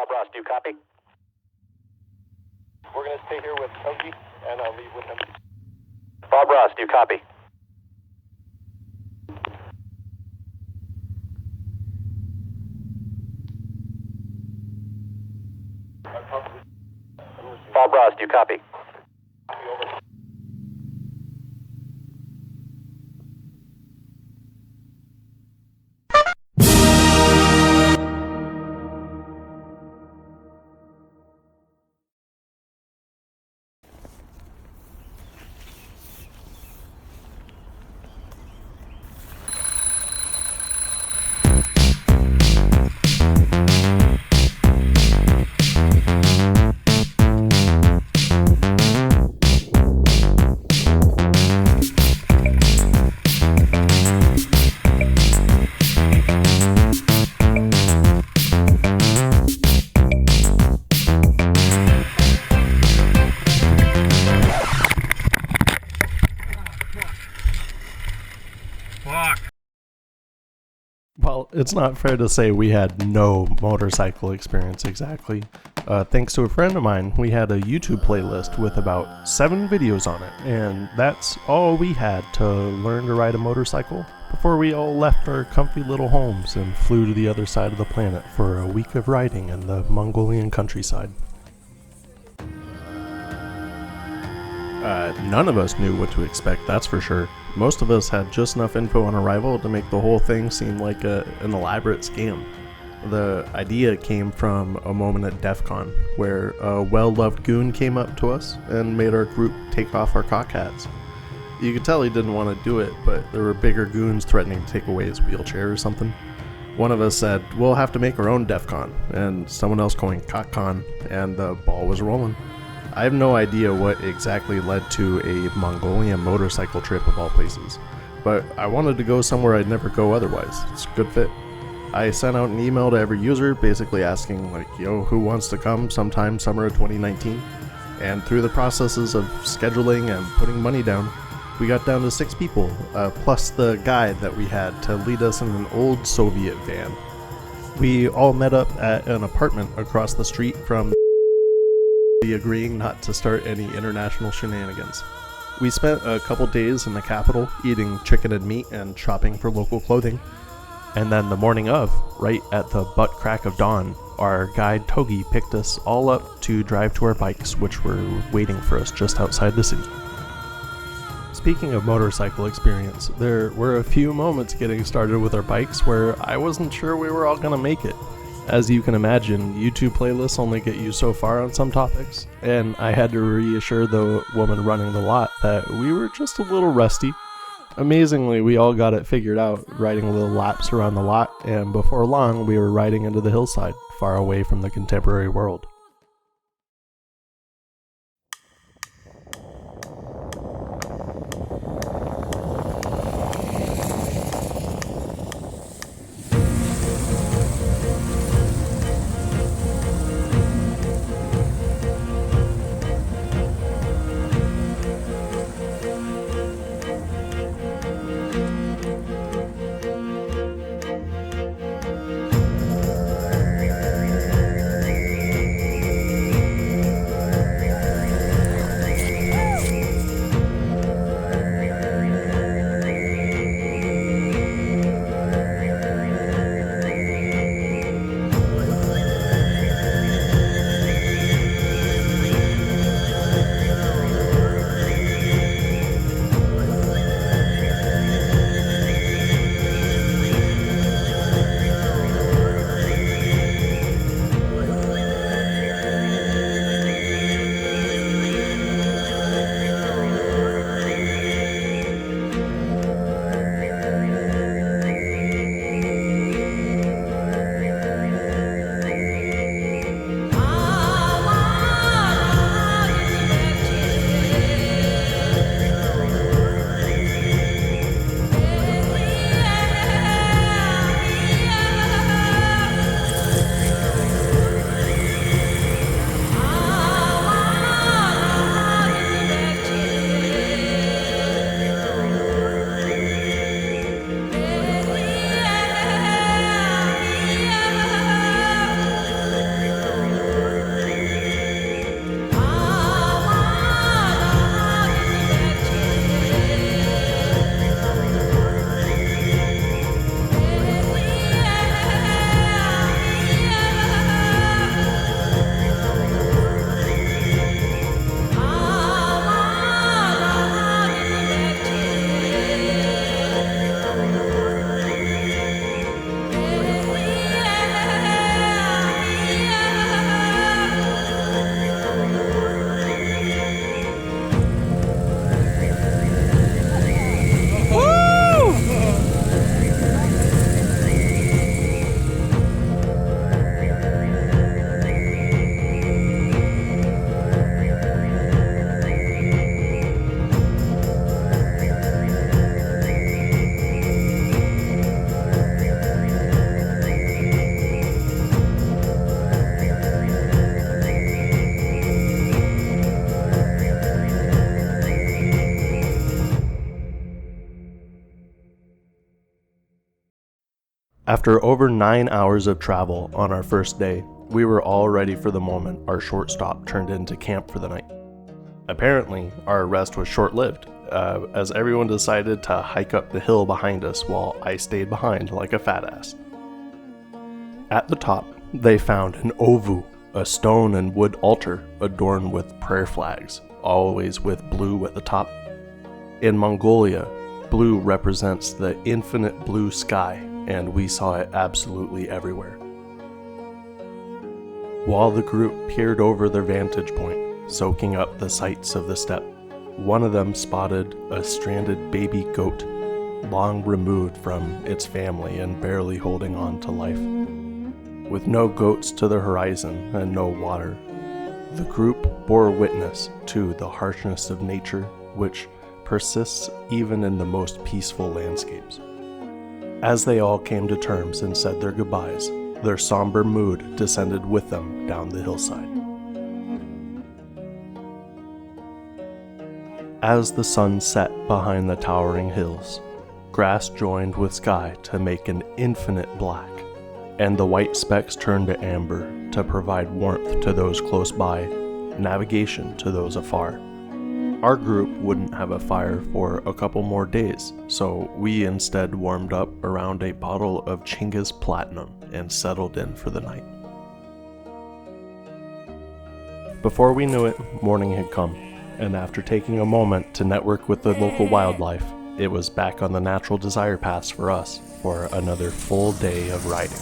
Bob Ross, do you copy? We're going to stay here with Togi, and I'll leave with him. Bob Ross, do you copy? Bob Ross, do you copy? Over. Well, it's not fair to say we had no motorcycle experience exactly. Thanks to a friend of mine, we had a YouTube playlist with about 7 videos on it, and that's all we had to learn to ride a motorcycle before we all left our comfy little homes and flew to the other side of the planet for a week of riding in the Mongolian countryside. None of us knew what to expect, that's for sure. Most of us had just enough info on arrival to make the whole thing seem like an elaborate scam. The idea came from a moment at DEF CON, where a well-loved goon came up to us and made our group take off our cock hats. You could tell he didn't want to do it, but there were bigger goons threatening to take away his wheelchair or something. One of us said, we'll have to make our own DEF CON, and someone else going COCKCON, and the ball was rolling. I have no idea what exactly led to a Mongolian motorcycle trip of all places, but I wanted to go somewhere I'd never go otherwise. It's a good fit. I sent out an email to every user basically asking like, yo, who wants to come sometime summer of 2019? And through the processes of scheduling and putting money down, we got down to 6 people, plus the guide that we had to lead us in an old Soviet van. We all met up at an apartment across the street from agreeing not to start any international shenanigans. We spent a couple days in the capital eating chicken and meat and shopping for local clothing. And then the morning of, right at the butt crack of dawn, our guide Togi picked us all up to drive to our bikes, which were waiting for us just outside the city. Speaking of motorcycle experience, there were a few moments getting started with our bikes where I wasn't sure we were all gonna make it. As you can imagine, YouTube playlists only get you so far on some topics, and I had to reassure the woman running the lot that we were just a little rusty. Amazingly, we all got it figured out, riding little laps around the lot, and before long we were riding into the hillside, far away from the contemporary world. After over 9 hours of travel on our first day, we were all ready for the moment our short stop turned into camp for the night. Apparently, our rest was short-lived, as everyone decided to hike up the hill behind us while I stayed behind like a fat ass. At the top, they found an ovu, a stone and wood altar adorned with prayer flags, always with blue at the top. In Mongolia, blue represents the infinite blue sky, and we saw it absolutely everywhere. While the group peered over their vantage point, soaking up the sights of the steppe, one of them spotted a stranded baby goat, long removed from its family and barely holding on to life. With no goats to the horizon and no water, the group bore witness to the harshness of nature, which persists even in the most peaceful landscapes. As they all came to terms and said their goodbyes, their somber mood descended with them down the hillside. As the sun set behind the towering hills, grass joined with sky to make an infinite black, and the white specks turned to amber to provide warmth to those close by, navigation to those afar. Our group wouldn't have a fire for a couple more days, so we instead warmed up around a bottle of Chinga's Platinum and settled in for the night. Before we knew it, morning had come, and after taking a moment to network with the local wildlife, it was back on the natural desire paths for us for another full day of riding.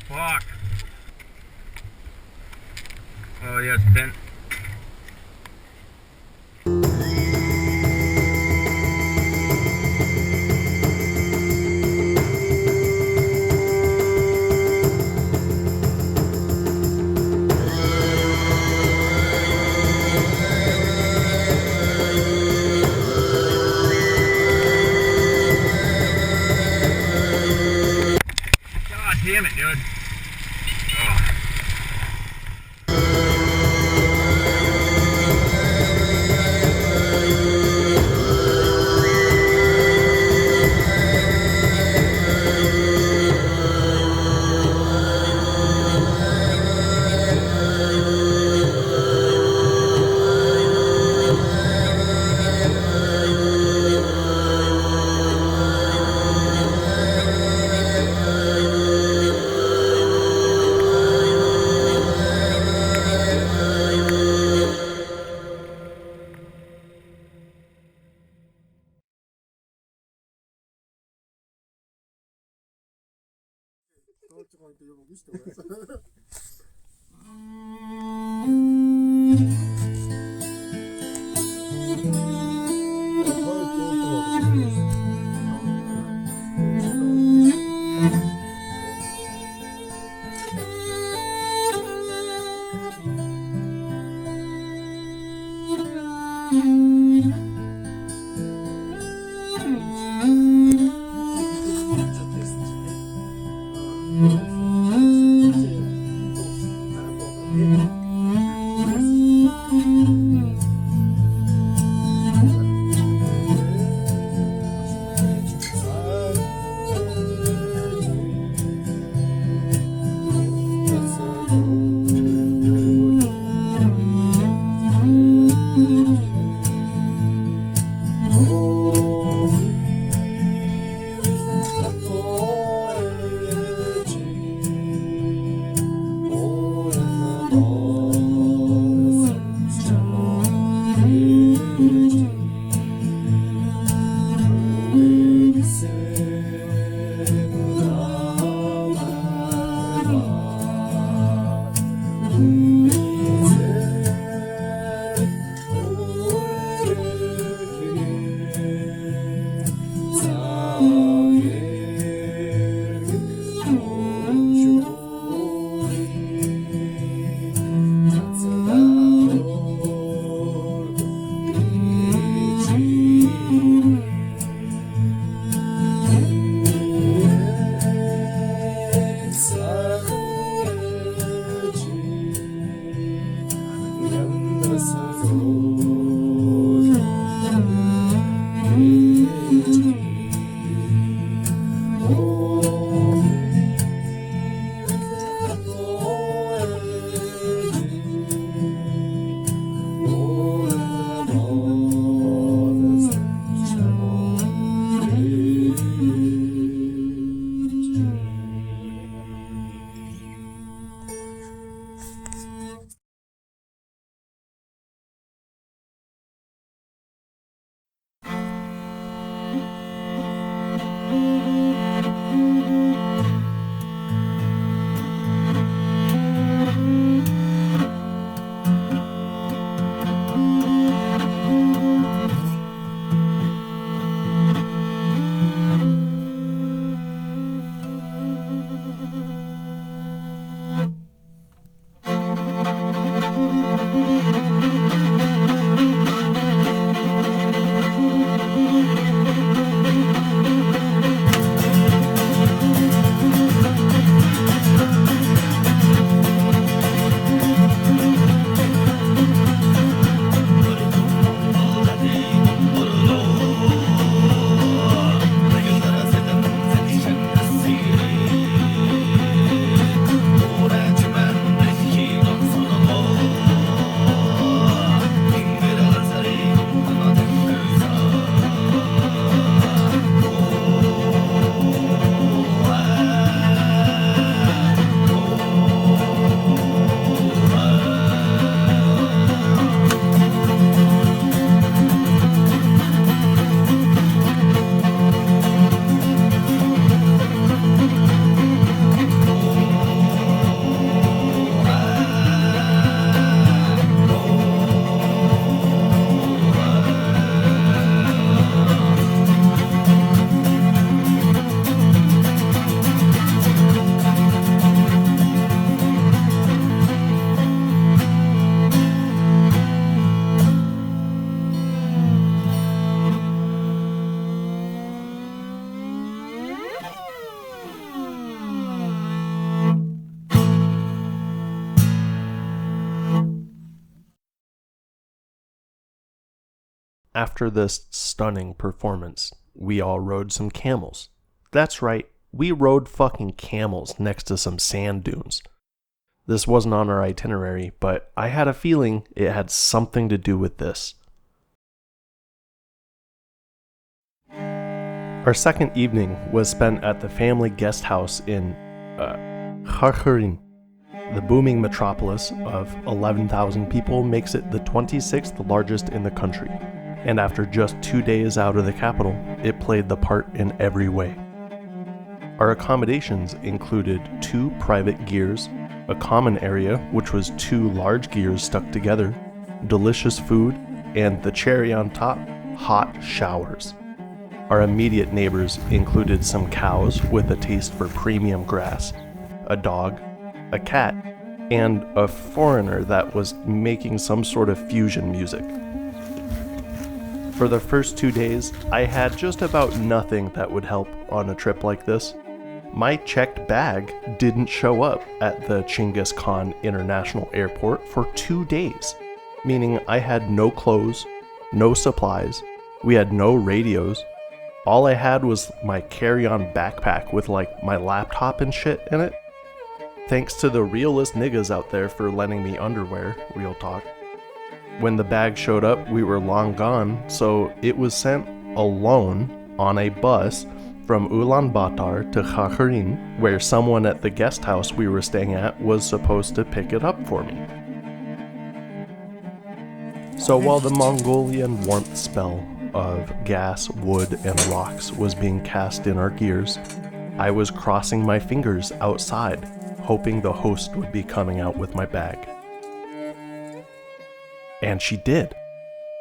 Fuck. Oh yeah, it's bent. God damn it, dude. After this stunning performance, we all rode some camels. That's right, we rode fucking camels next to some sand dunes. This wasn't on our itinerary, but I had a feeling it had something to do with this. Our second evening was spent at the family guest house in Kharkhurin. The booming metropolis of 11,000 people makes it the 26th largest in the country, and after just 2 days out of the capital, it played the part in every way. Our accommodations included 2 private gears, a common area which was 2 large gears stuck together, delicious food, and the cherry on top, hot showers. Our immediate neighbors included some cows with a taste for premium grass, a dog, a cat, and a foreigner that was making some sort of fusion music. For the first 2 days, I had just about nothing that would help on a trip like this. My checked bag didn't show up at the Chinggis Khan International Airport for 2 days, meaning I had no clothes, no supplies, we had no radios. All I had was my carry-on backpack with like my laptop and shit in it. Thanks to the realest niggas out there for lending me underwear, real talk. When the bag showed up, we were long gone, so it was sent alone on a bus from Ulaanbaatar to Khakhrin, where someone at the guest house we were staying at was supposed to pick it up for me. So while the Mongolian warmth spell of gas, wood, and rocks was being cast in our gears, I was crossing my fingers outside, hoping the host would be coming out with my bag. And she did.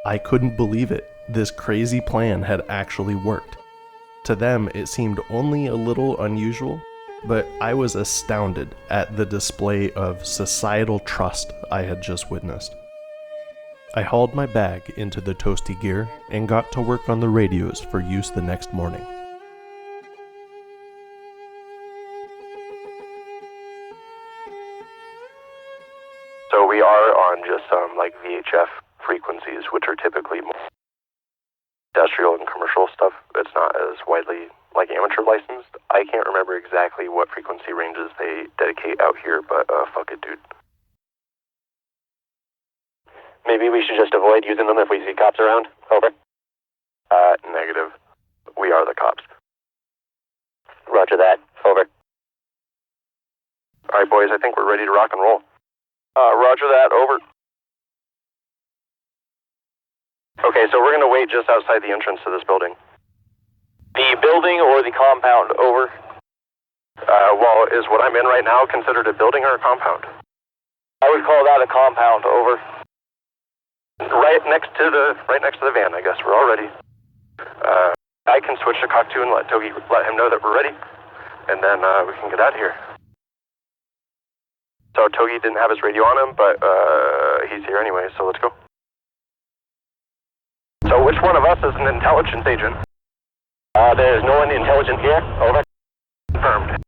I couldn't believe it. This crazy plan had actually worked. To them, it seemed only a little unusual, but I was astounded at the display of societal trust I had just witnessed. I hauled my bag into the toasty gear and got to work on the radios for use the next morning. So we are on just some like VHF frequencies, which are typically more industrial and commercial stuff. It's not as widely like amateur licensed. I can't remember exactly what frequency ranges they dedicate out here, but fuck it, dude. Maybe we should just avoid using them if we see cops around. Over. Negative. We are the cops. Roger that. Over. Alright, boys, I think we're ready to rock and roll. Roger that. Over. Okay, so we're going to wait just outside the entrance to this building. The building or the compound? Over. Well, is what I'm in right now considered a building or a compound? I would call that a compound. Over. Right next to the van, I guess. We're all ready. I can switch to cock 2 and let him know that we're ready, and then we can get out of here. So Togi didn't have his radio on him, but he's here anyway, so let's go. So which one of us is an intelligence agent? There's no one intelligent here. Over. Confirmed.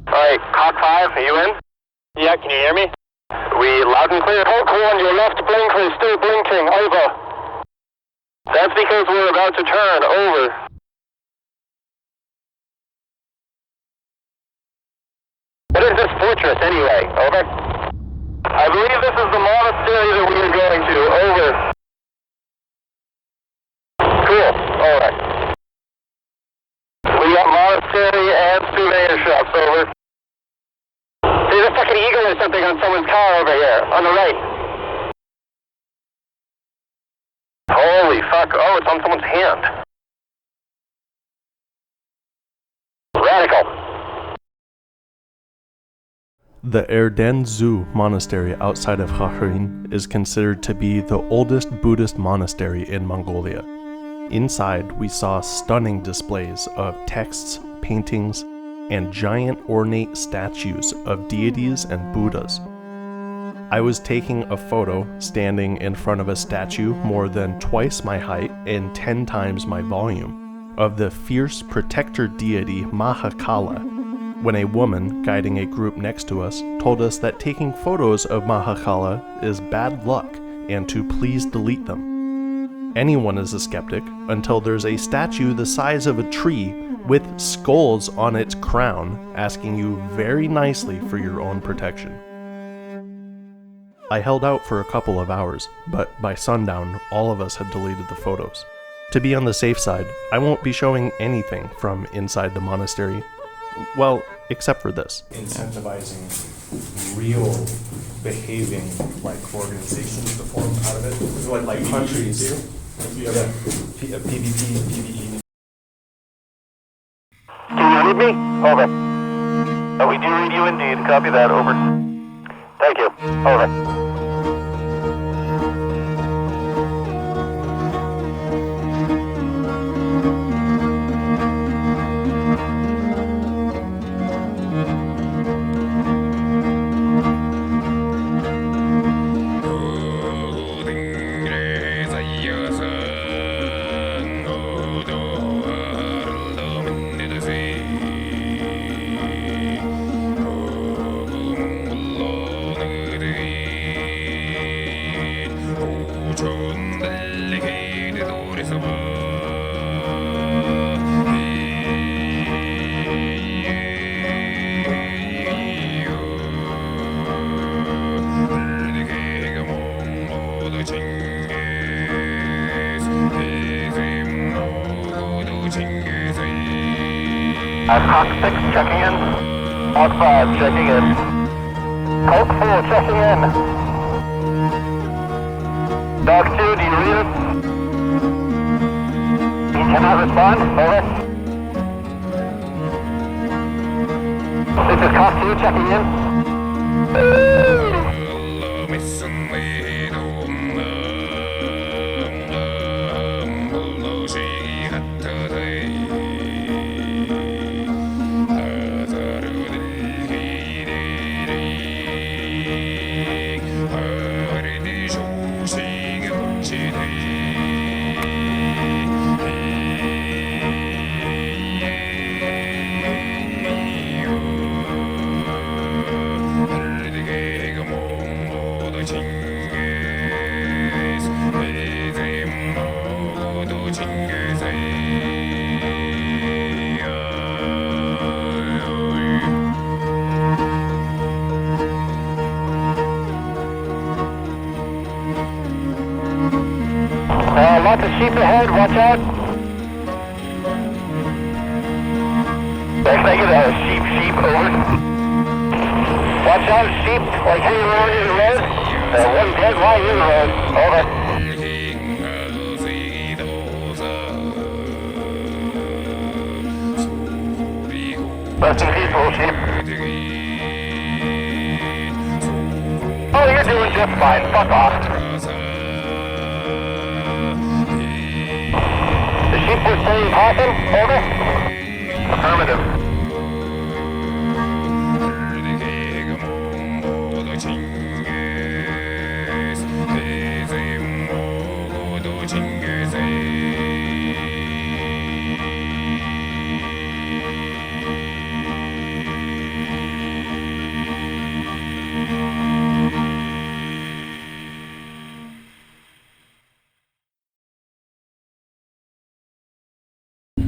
Alright, cock 5, are you in? Yeah, can you hear me? We loud and clear. Hulk 1, your left blinker is still blinking. Over. That's because we're about to turn. Over. What is this fortress anyway? Over. I believe this is the monastery that we are going to. Over. Cool. Alright. We got monastery and souvenir shops. Over. There's a fucking eagle or something on someone's car over here, on the right. Holy fuck, oh, it's on someone's hand. Radical. The Erdene Zuu monastery outside of Khakhrin is considered to be the oldest Buddhist monastery in Mongolia. Inside, we saw stunning displays of texts, paintings, and giant ornate statues of deities and Buddhas. I was taking a photo standing in front of a statue more than twice my height and 10 times my volume of the fierce protector deity Mahakala, when a woman guiding a group next to us told us that taking photos of Mahakala is bad luck and to please delete them. Anyone is a skeptic until there's a statue the size of a tree with skulls on its crown, asking you very nicely for your own protection. I held out for a couple of hours, but by sundown, all of us had deleted the photos. To be on the safe side, I won't be showing anything from inside the monastery. Well, except for this. Incentivizing real behaving like organizations to form out of it. Like countries. Yeah. PvP, PvE. Can you read me? Over. We do read you indeed. Copy that. Over. Thank you. Over. Cock 6 checking in. Cock 5 checking in. Cock 4 checking in. Dog 2, do you read it? He cannot respond. Over. This is Cock 2 checking in. Lots of sheep ahead, watch out. Thank you, sheep, over. Watch out, sheep, like hanging around in the road. One dead lying in the road, over. Rest in peace, little sheep. Oh, you're doing just fine, fuck off. Sheep was saying possum, over? Affirmative.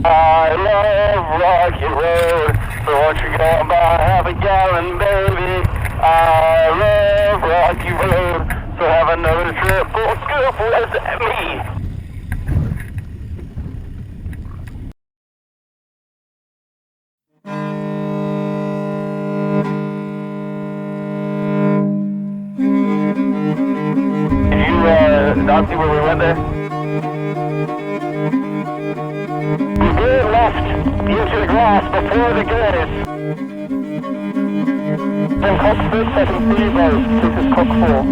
I love Rocky Road, so what you gonna buy, half a gallon, baby. I love Rocky Road, so have another trip full scoop with me. Did you not see where we went there? Left into the grass before the gaze. Then Cock 6, I can see you both. This is Cock 4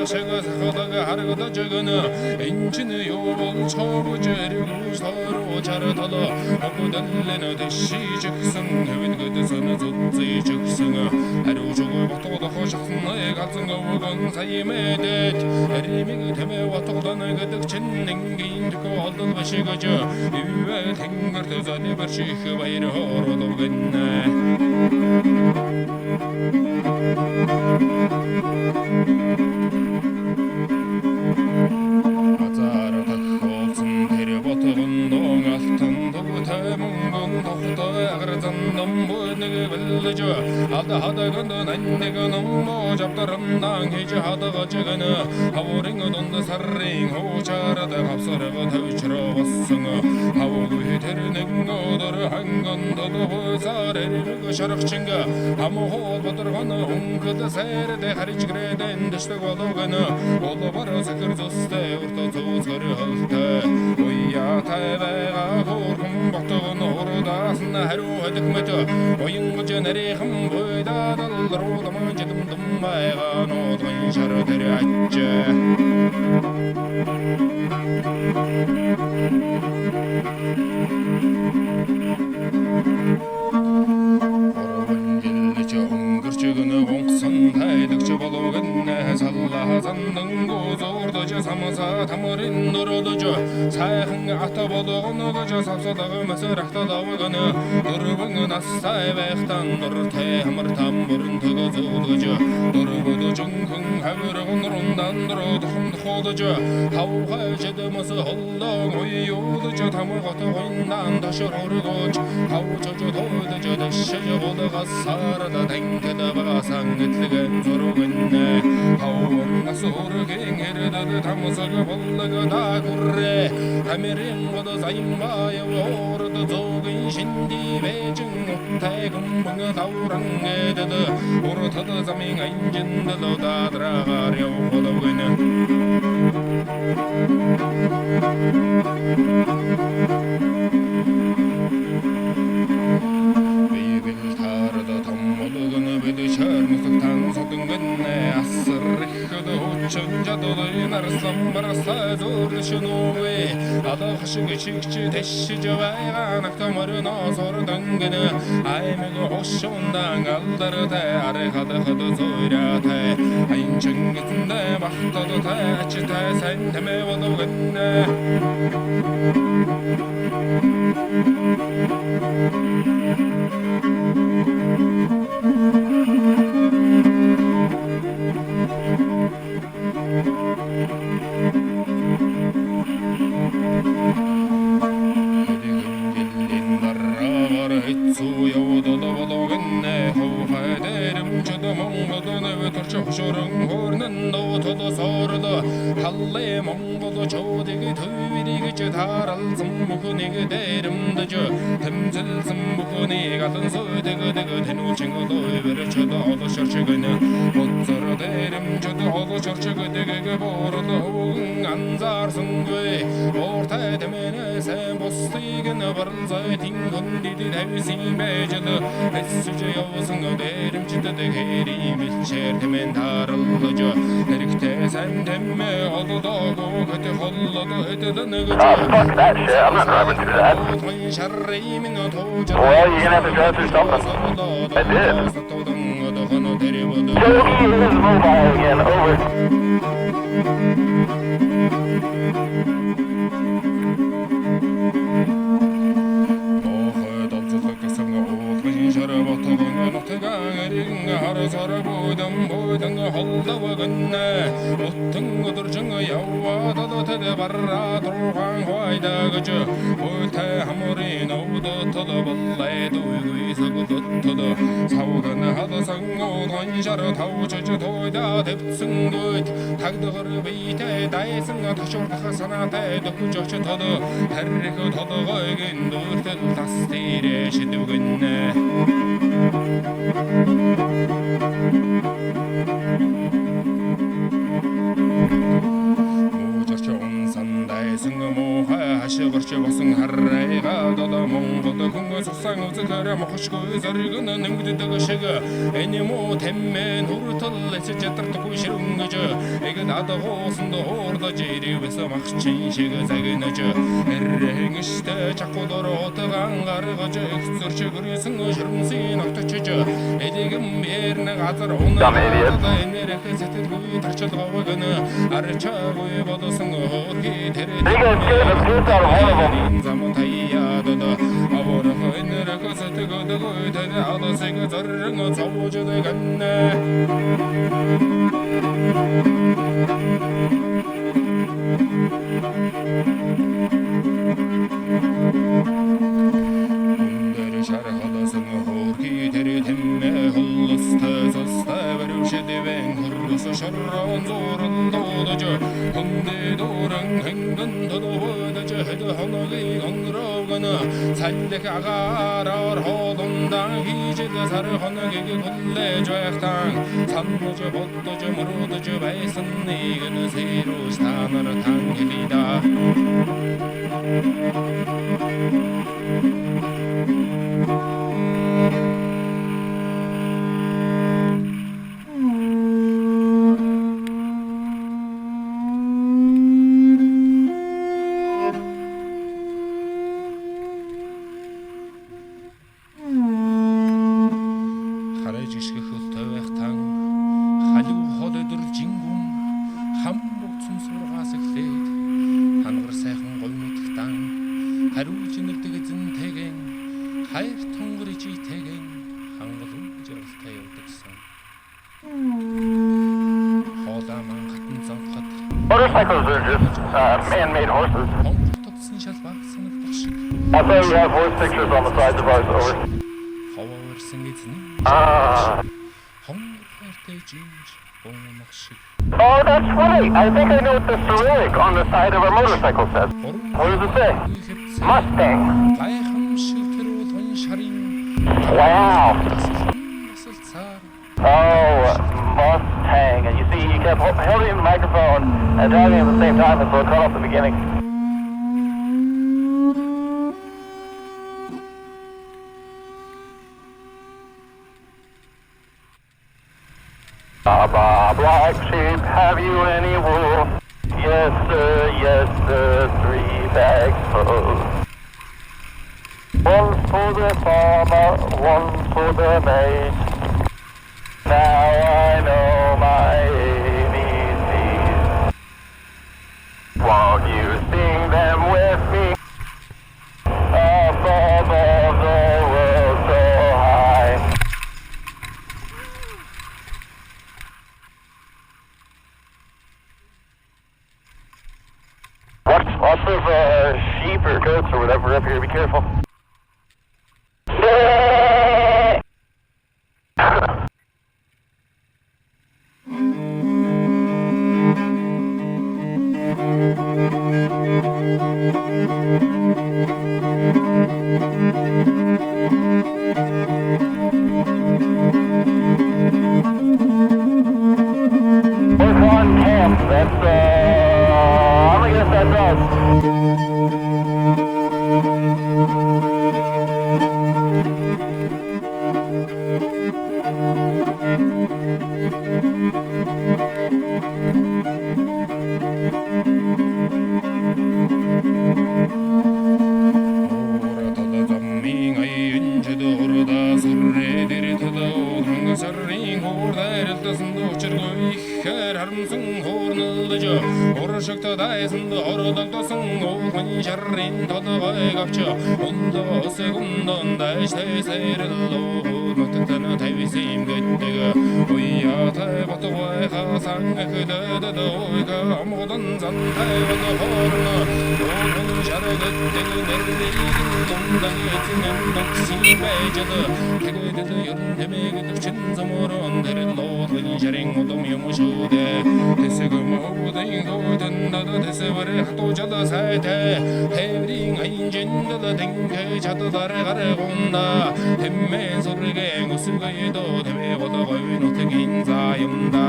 새가 사가다가 하르가다 저거는 인치는 요볼 처부지르고 서로 자르다다 하고 달래는 대시 즉승 해윈 그대서는 卒지 즉승 하루 죽을 박도다 호식승 나의 같은 거 오건 사이에 듯 리밍 때문에 왔다가는 그득 진능긴 듣고 얻은 것이 그저 이외 탱거도 전에 벌시 그 호로도 겠네 아자라 탁호슨 데려버터건 동알턴 도구 대문건 덕후도 아그라잔 넘보내게 빌려줘 하다하다가 넌 내가 너무 잡다름 당해지 하다가 저거는 하오링어 돈도 살링 호자라다 갑서라가 다위치러 왔으나 하오구이 데르는 거더를 한건 더도 보사레를 그 샤락친가 하모호 버터가는 웅크드 세르데 가리치그레 덴드시다고 하다가는 올라바라서 그르조스데 urta zuzgır hıltı Uyya taybağa korkum baktığın oradasın Heru hıdıkmeti oyun gıcı nerihim Buyda daldır odama cedim dımbağın Odğın şarı teri açı Çıgını onqsan taydıkçı balogınne Sallahazandın gozorducu Samasa tamarin duruducu Sayhın ata balogınuducu Sapsadağı mesirahta davıgını Durbını nastay vəxtan Dur tehmir tamburun tıgızılgıcı Durbudu cünkün Həvürüğün rundan duruduqın tıxuducu Havğa cidimisi hullun Uyuducu tamı qatı oyundan Taşır oruguç Havucucu toyducu Dişşici buduğa sarıda Tenkede bağsan etligen zorugunne Havunna soru kengerede tamızıgı bullugu da kurre Kamirin budu sayınbayı ordu zogun şimdi Vecin uttay kumbını davran ededi Ortada zamin ayncındılı dadragar yavgulugune Narsan barasa zorlusun oğu Adakışıgı çıkçı teşşici baygan Aktamarına zor döngünü Aymıgı hoşşundan kaldırı te Arıkadı hıdı zoyra te Ayın çıngıtında baktadı te Açı te sen teme vadu gönne Hoşurun hornunda otodu sordu Halle mongodu çoğdigi tüyirigi taralsın bukuniga derimdici Temsilsin bukuniga atın söydigi digi Tenulçingi doyveri çödü oluşur çıgını Otsur derim çödü oluşur çıgı digi bordu Oğun anzarsın göy Orta demene sen bostigini barılzay Tingun didi tevsin becili Essüce yavuzun derim çödü digi İçer temen tarıllıcı Erikte sen temme oldu da Kötü holladı öteden gücü Fuck that shit, I'm not driving through that. Well, you're gonna have to drive through something. I did. Yogi is mobile again, over. Sarı boydan boydan halda gönne Ottun gıdırcın yavva da tede barra Turgan hoyda gücü Oyte hamurin ovdu tudu Ballay duyguy sıgıdı tudu Savgını hadısan oğlan jarı Tavçıcı toyda tepsin güt Tagdıgır beyte daysın Taşırdığı sana teydi kucakçı tudu Herriki tudu gıygın Dürtül tasdire şidü gönne Mujarça onsan daysın Moha haşı barça basın harrayga Dada Монголд хүн цусан үзэхээр мохшгүй зориг нэмгддэг шиг энэмо тэммэн хүртэл эцэж ядардаггүй ширүнгэж эгэн адагуусан доордож ирэвэс махчин шиг загнаж эррэн штэ чакудорот гангаргаж хэцэрч гэрсэн ширмсийн авточж элэгэн бэрнэ газар унаад энэрх сэтгэлгүй тарчилгаваг н арчаагүй бодсон хөрхи тэр замун таяад авор энэрх сэтгэлгүй тэр адасыг зоррон цавж дэганэ шархаласан хөрхи тэр тэммэ холлостой состой барушдэвэн хөрс шаррон зорон додож хүндэ дуран хэнгэн додож хэд хоногийн онгрогон цаллах агараар холомдан хийжэд сар хоногийг хүлээж байхтан санаж бодож мөрөдөж байсан нэгэн сэрүүс танар тангилида Motorcycles are just man-made horses. I thought you have horse pictures on the sides of ours, over. Oh, that's right. I think I know what the Cyrillic on the side of our motorcycle says. What does it say? Mustang. Wow. Oh, Mustang. And you see, he kept holding the microphone and driving at the same time, and so it cut off the beginning. Black sheep, have you any wool? Yes, sir, 3 bags full. One for the farmer, one for the mate. Now I know my ABCs. Won't you sing them with me? Above all the world so high. Lots of sheep or goats or whatever up here, be careful. Orkhon Camp, that's, I'm gonna guess that's us. Orşakta dayısında oradaktasın Orkhon şerrin tadıgay kapçı Onda segundan da işte seyril Notıktana tevsim güttügü Uyyatay batuvay hasan Ekdödödö oyka Amudan zantay vatı horna Orkhon şergüttügü Nerdeyin Dondan yetinen Doksin beycadı Tegödödö yarın demegüdük Çin zamoran Deril Orkhon şerrin Odum yumuşude Tesegüm Odayın Dada desevare hato jada saite Hevring ainjindada denke chadadare garegonda Temme sorge ngusugedo teme godogoy notegin zayumda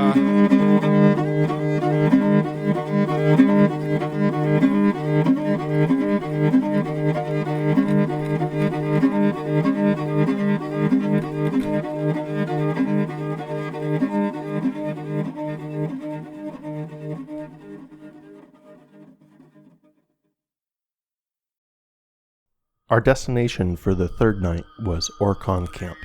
Our destination for the third night was Orkhon Camp.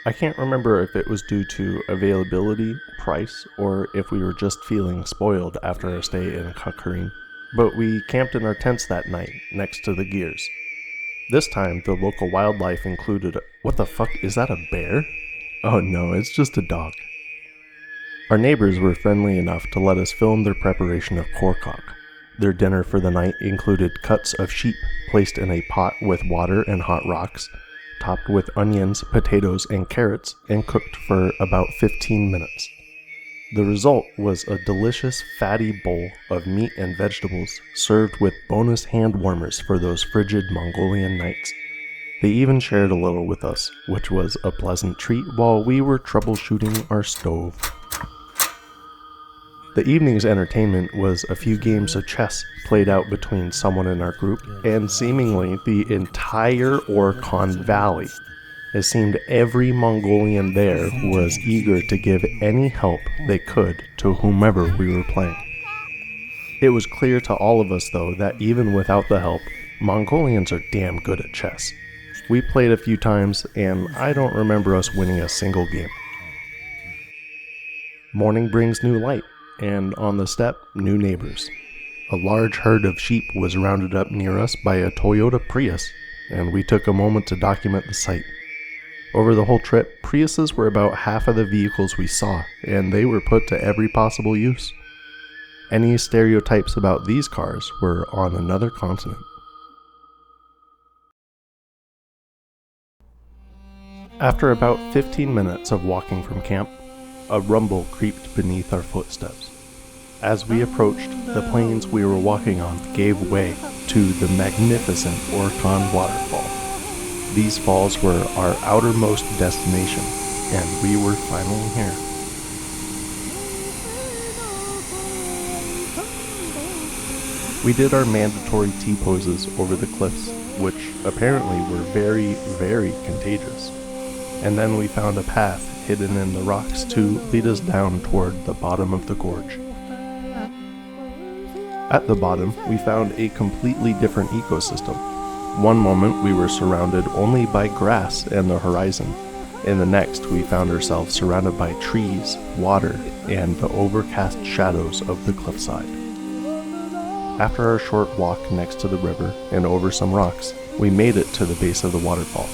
I can't remember if it was due to availability, price, or if we were just feeling spoiled after our stay in COCKCON, but we camped in our tents that night next to the gears. This time, the local wildlife included, what the fuck, is that a bear? Oh no, it's just a dog. Our neighbors were friendly enough to let us film their preparation of korkok. Their dinner for the night included cuts of sheep placed in a pot with water and hot rocks, topped with onions, potatoes, and carrots, and cooked for about 15 minutes. The result was a delicious fatty bowl of meat and vegetables served with bonus hand warmers for those frigid Mongolian nights. They even shared a little with us, which was a pleasant treat while we were troubleshooting our stove. The evening's entertainment was a few games of chess played out between someone in our group and seemingly the entire Orkhon Valley. It seemed every Mongolian there was eager to give any help they could to whomever we were playing. It was clear to all of us, though, that even without the help, Mongolians are damn good at chess. We played a few times, and I don't remember us winning a single game. Morning brings new light, and on the step, new neighbors. A large herd of sheep was rounded up near us by a Toyota Prius, and we took a moment to document the sight. Over the whole trip, Priuses were about half of the vehicles we saw, and they were put to every possible use. Any stereotypes about these cars were on another continent. After about 15 minutes of walking from camp, a rumble creeped beneath our footsteps. As we approached, the plains we were walking on gave way to the magnificent Orkhon Waterfall. These falls were our outermost destination, and we were finally here. We did our mandatory T-poses over the cliffs, which apparently were very, very contagious. And then we found a path hidden in the rocks to lead us down toward the bottom of the gorge. At the bottom, we found a completely different ecosystem. One moment we were surrounded only by grass and the horizon. In the next, we found ourselves surrounded by trees, water, and the overcast shadows of the cliffside. After our short walk next to the river and over some rocks, we made it to the base of the waterfall.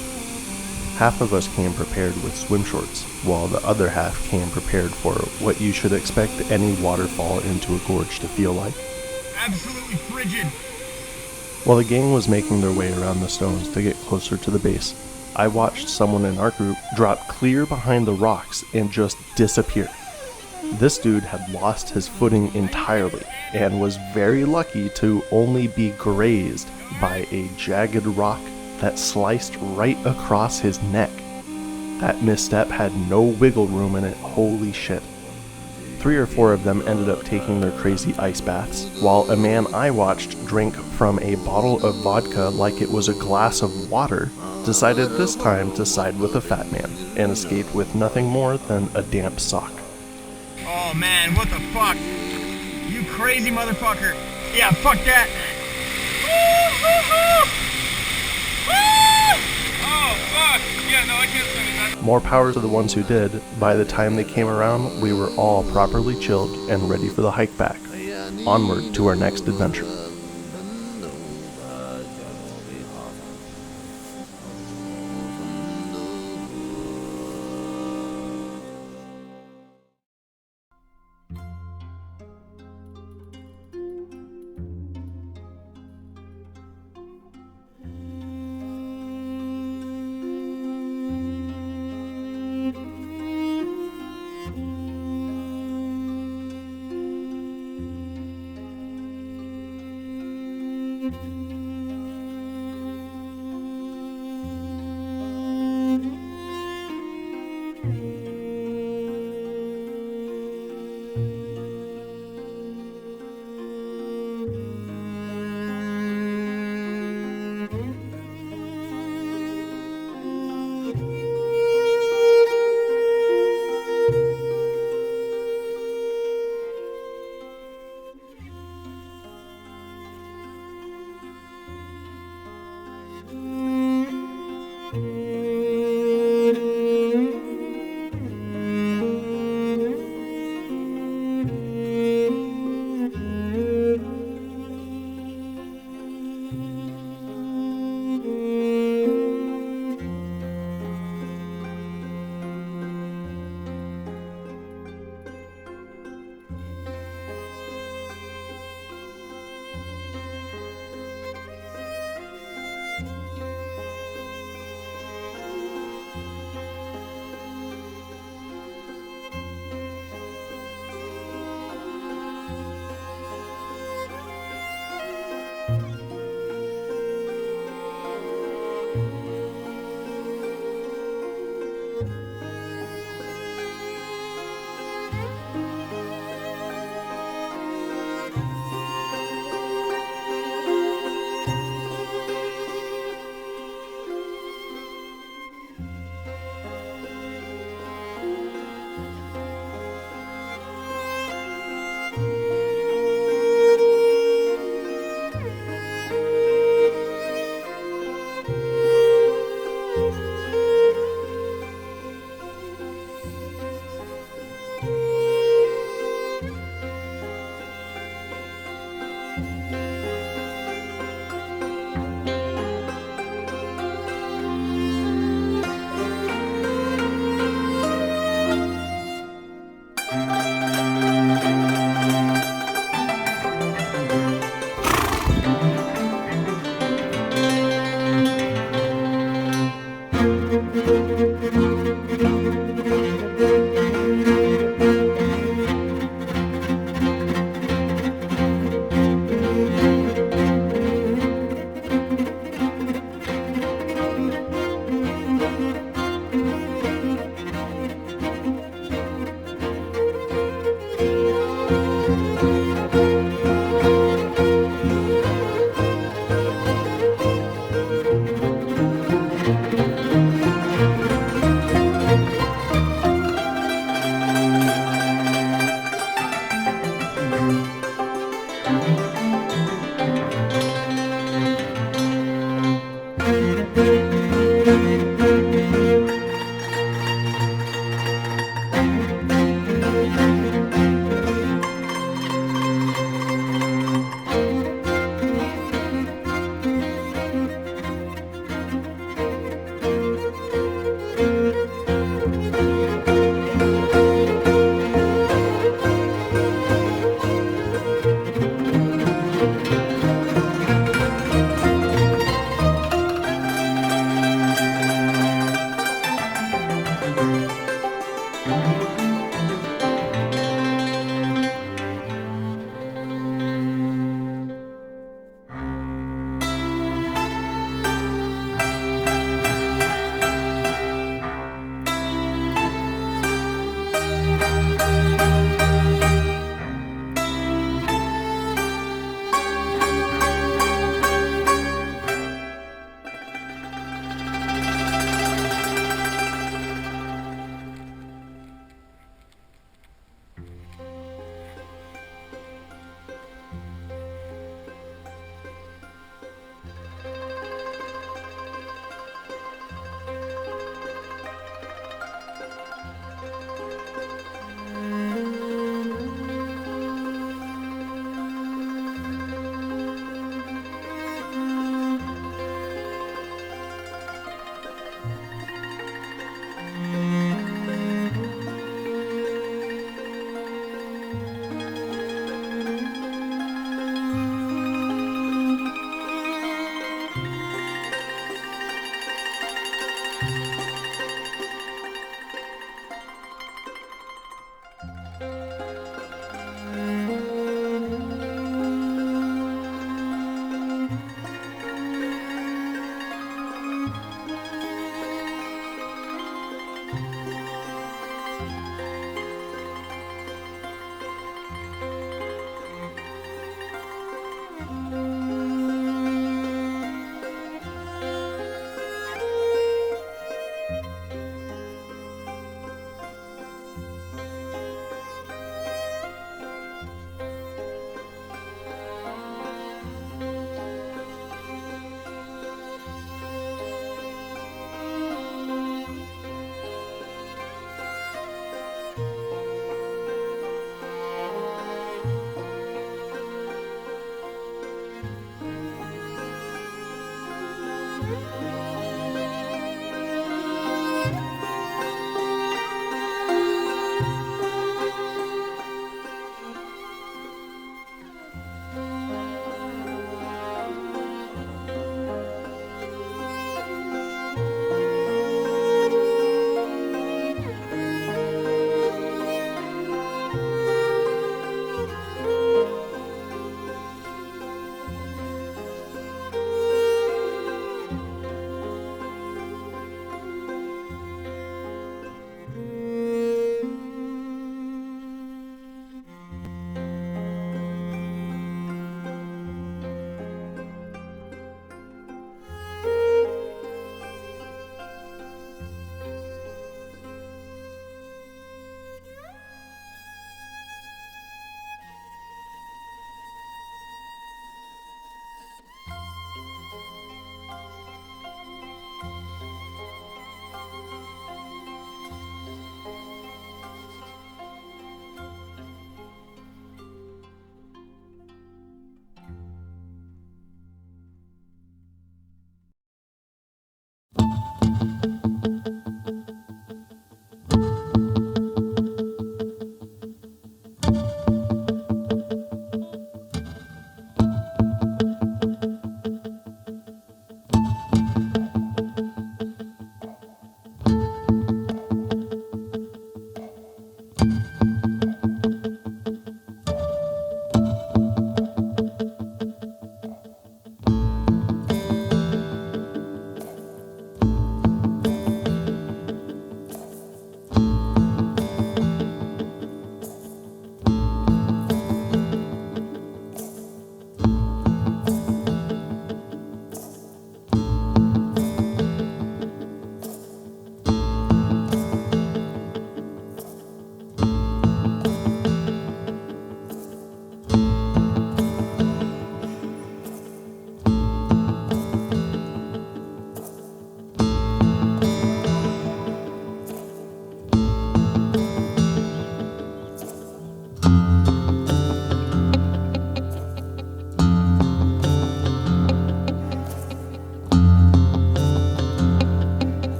Half of us came prepared with swim shorts, while the other half came prepared for what you should expect any waterfall into a gorge to feel like. Absolutely frigid. While the gang was making their way around the stones to get closer to the base, I watched someone in our group drop clear behind the rocks and just disappear. This dude had lost his footing entirely and was very lucky to only be grazed by a jagged rock that sliced right across his neck. That misstep had no wiggle room in it, holy shit. 3 or 4 of them ended up taking their crazy ice baths, while a man I watched drink from a bottle of vodka like it was a glass of water decided this time to side with a fat man and escaped with nothing more than a damp sock. Oh man, what the fuck? You crazy motherfucker. Yeah, fuck that. Oh, fuck. Yeah, no, I can't swim in that. More power to the ones who did. By the time they came around, we were all properly chilled and ready for the hike back. Onward to our next adventure.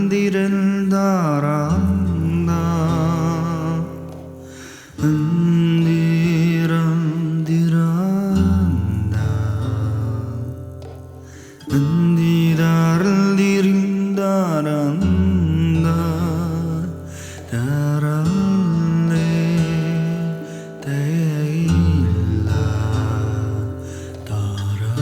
은디를 달아나 은디란 디란다 은디다를 디린다란다 다랄레 데일라 다랄라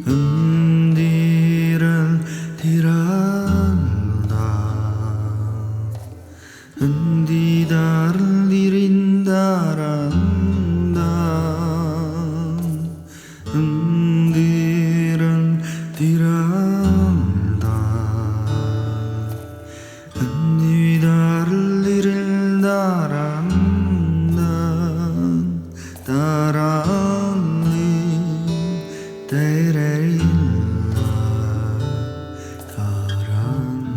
은디를 디란다 은디다를 디린다란다 은디를 디란다 은디다를 디린다란다 다란리 데레일라 다란라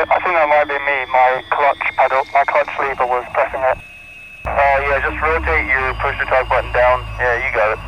I think that might be me. My clutch lever was pressing it. Yeah, just rotate your push to talk button down. Yeah, you got it.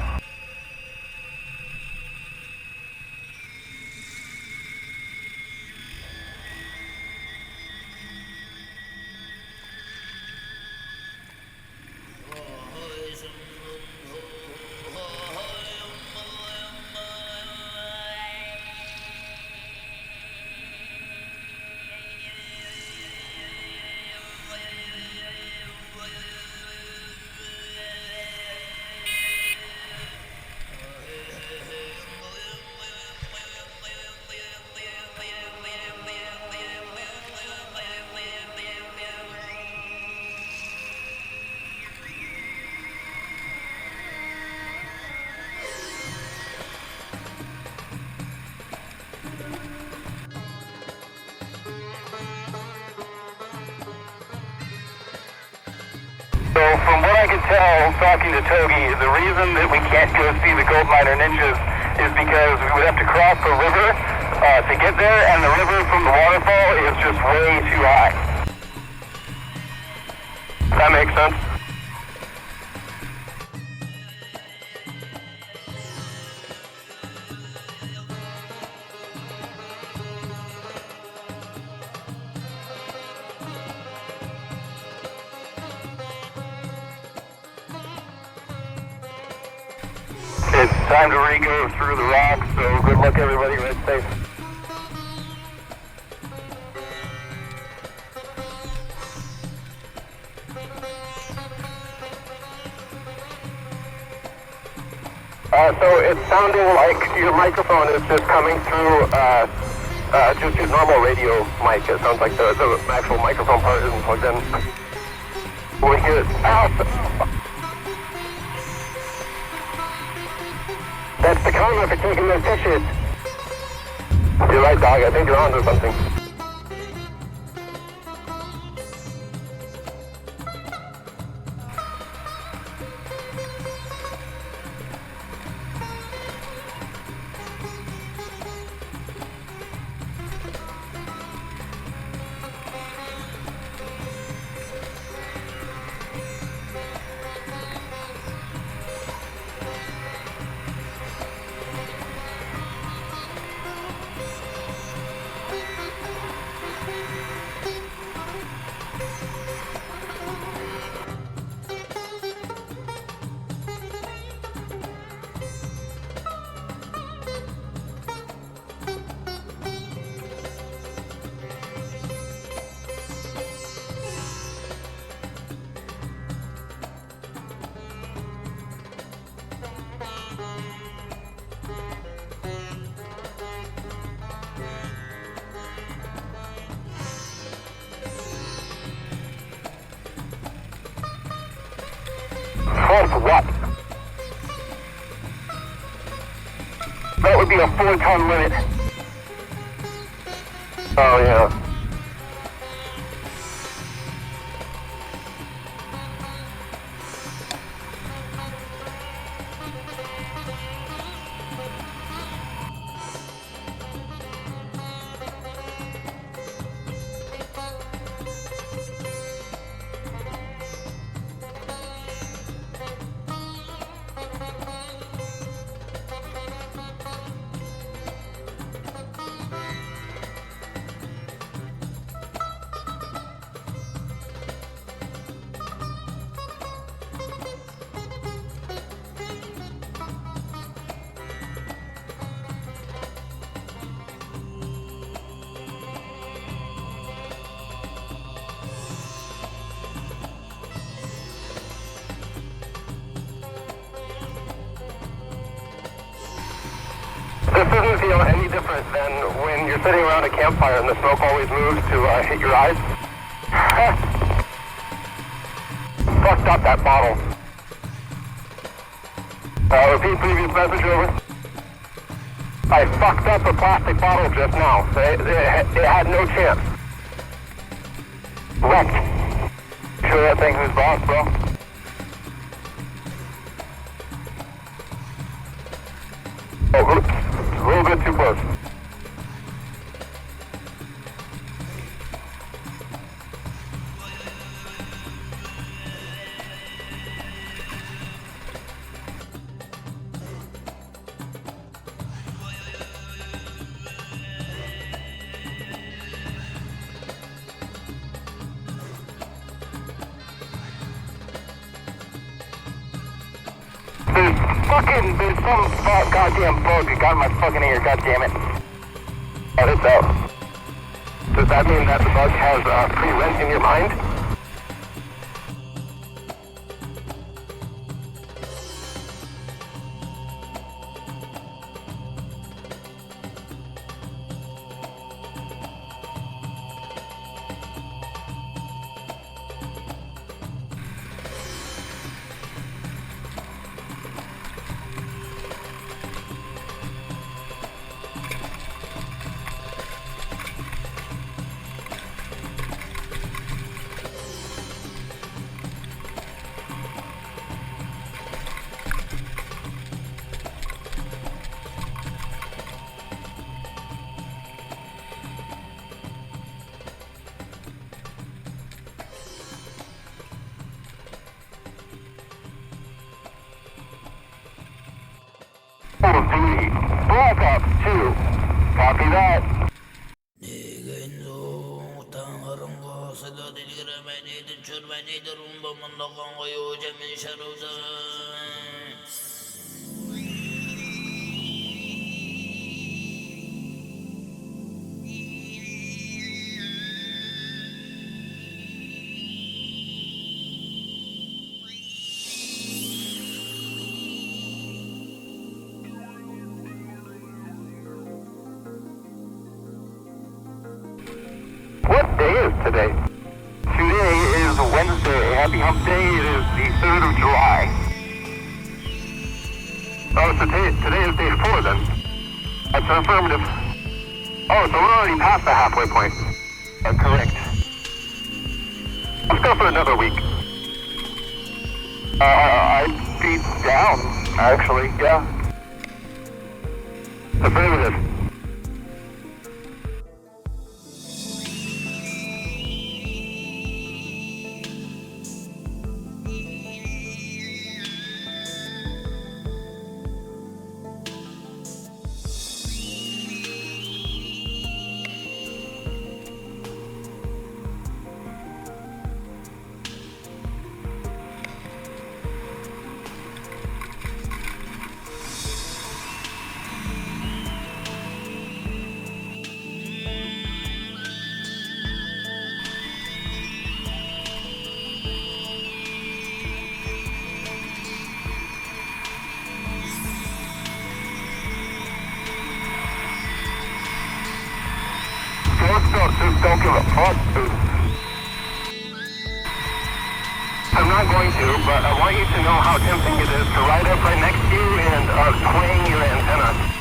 So from what I can tell, talking to Togi, the reason that we can't go see the gold miner ninjas is because we would have to cross the river to get there, and the river from the waterfall is just way too high. That makes sense. It's time to re-go through the rocks, so good luck everybody, ride safe. So it's sounding like your microphone is just coming through just your normal radio mic. It sounds like the actual microphone part isn't plugged in. We hear it. That's the camera for taking those pictures. You're right, dog. I think you're onto something. For what? That would be a 4-ton limit. Oh, yeah. This doesn't feel any different than when you're sitting around a campfire and the smoke always moves to hit your eyes. Fucked up that bottle. Repeat previous message, over. I fucked up a plastic bottle just now. It had no chance. Wrecked. Sure that thing who's boss, bro? Oh, oops. A little bit too close. There's some goddamn bug that got in my fucking ear, goddammit. Oh, it's out. Does that mean that the bug has free rent in your mind? Duty. Block up 2. Copy that. What day is today? Today is Wednesday. Happy Hump Day. It is the 3rd of July. Oh, so today is day 4 then. That's an affirmative. Oh, so we're already past the halfway point. Correct. Let's go for another week. I'd be down, actually, yeah. Affirmative. Just don't give a fuck, dude. I'm not going to, but I want you to know how tempting it is to ride up right next to you and twang your antenna.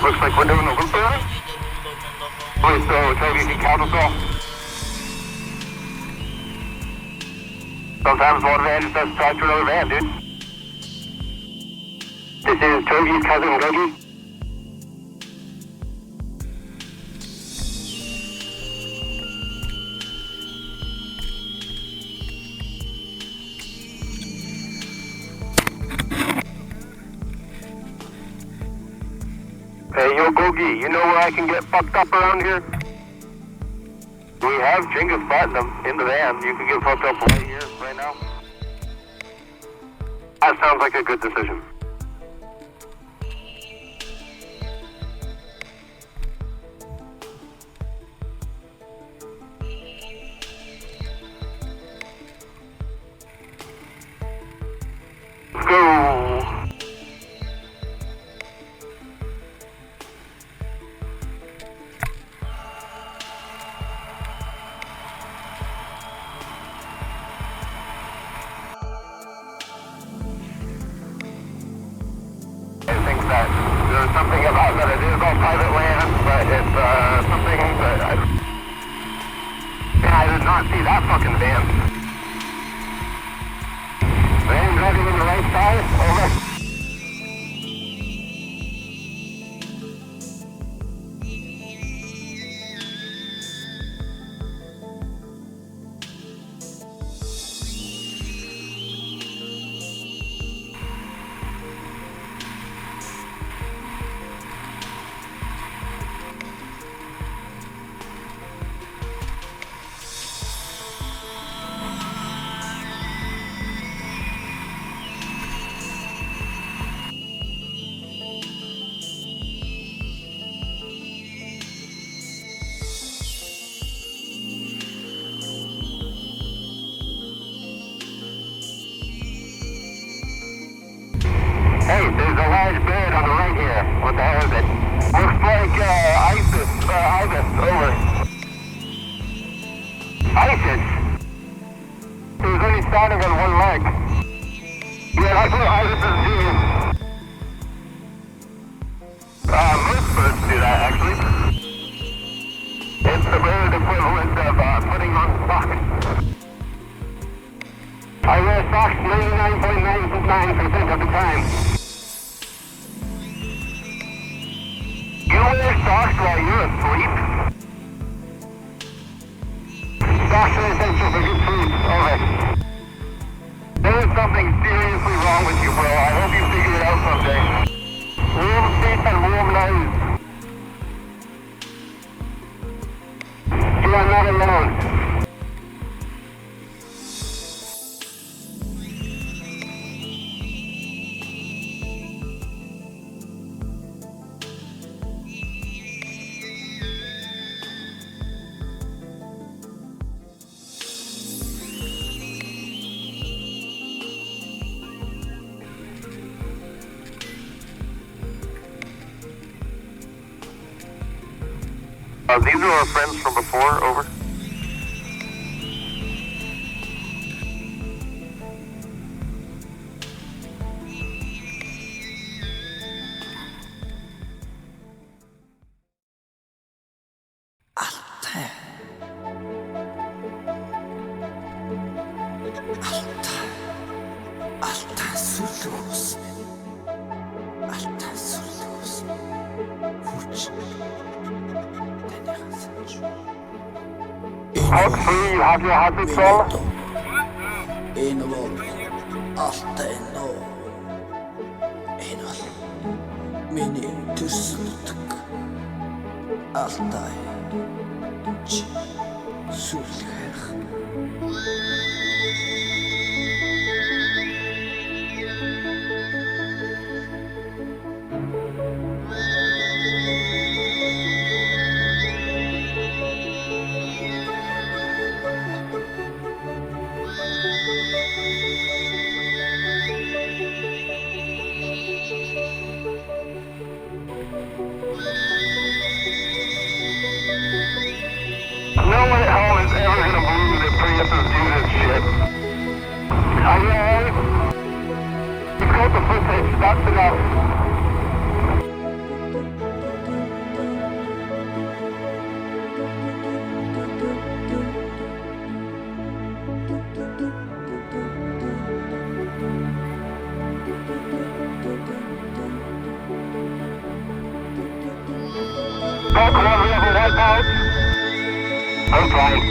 Looks like we're doing a loop there. Wait, so Toby, you can count us all? Sometimes one van just has to talk to another van, dude. This is Toby's cousin Gogi. Hey, yo, Gogi, you know where I can get fucked up around here? We have Genghis Platinum in the van. You can get fucked up right here, right now. That sounds like a good decision. Let's go. I think that there's something about that it is all private land, but it's something that I did not see that fucking van. Van driving in the right side, over. Hey, there's a large bird on the right here. What the hell is it? Looks like ibis, over. ISIS? He was only standing on one leg. Yeah, that's what ibises do. Most birds do that, actually. It's the bird equivalent of putting on socks. I wear socks 99.99% of the time. You wear socks while you're asleep? Socks are essential for good sleep. Over. There is something seriously wrong with you, bro. I hope you figure it out someday. Warm feet and warm nose. You are not alone. These are our friends from before, over. Out free, have your habits on? Innehåll allt är nå. Innehåll mini tussutuk. Allt är sulher. No one at home is ever gonna believe that Priuses do this shit. I know. You've got the footage, that's enough. Cock, one level wipe out. I'm fine.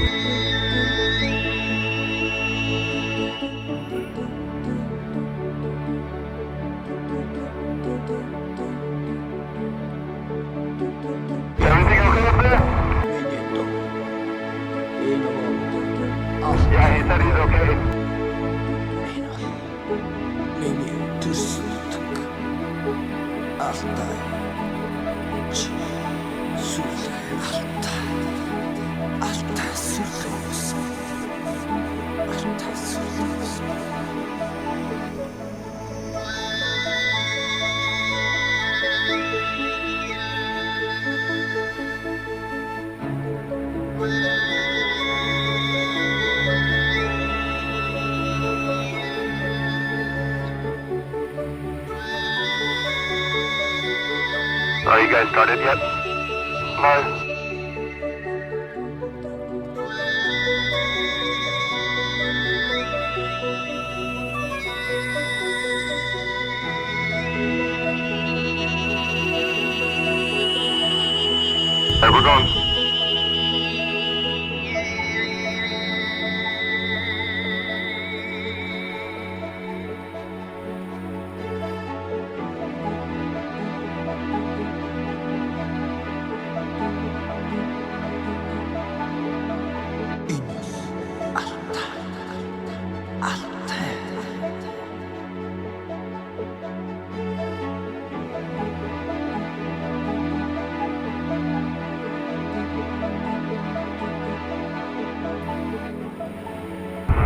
Everything okay up there? Yeah, he said he's okay. Alтай. Сүлээ алтай. Алтай сүлээс. Алтай сүлээс. Are you guys started yet? No. Alright, we're going.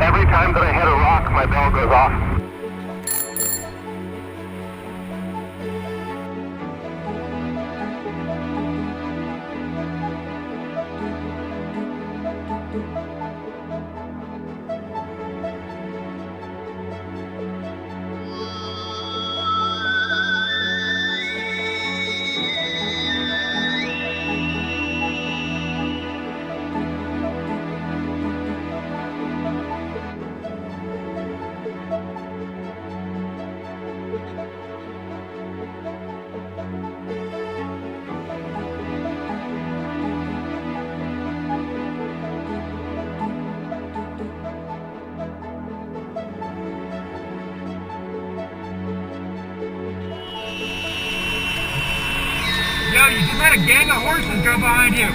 Every time that I hit a rock, my bell goes off. Yo, you just had a gang of horses go behind you.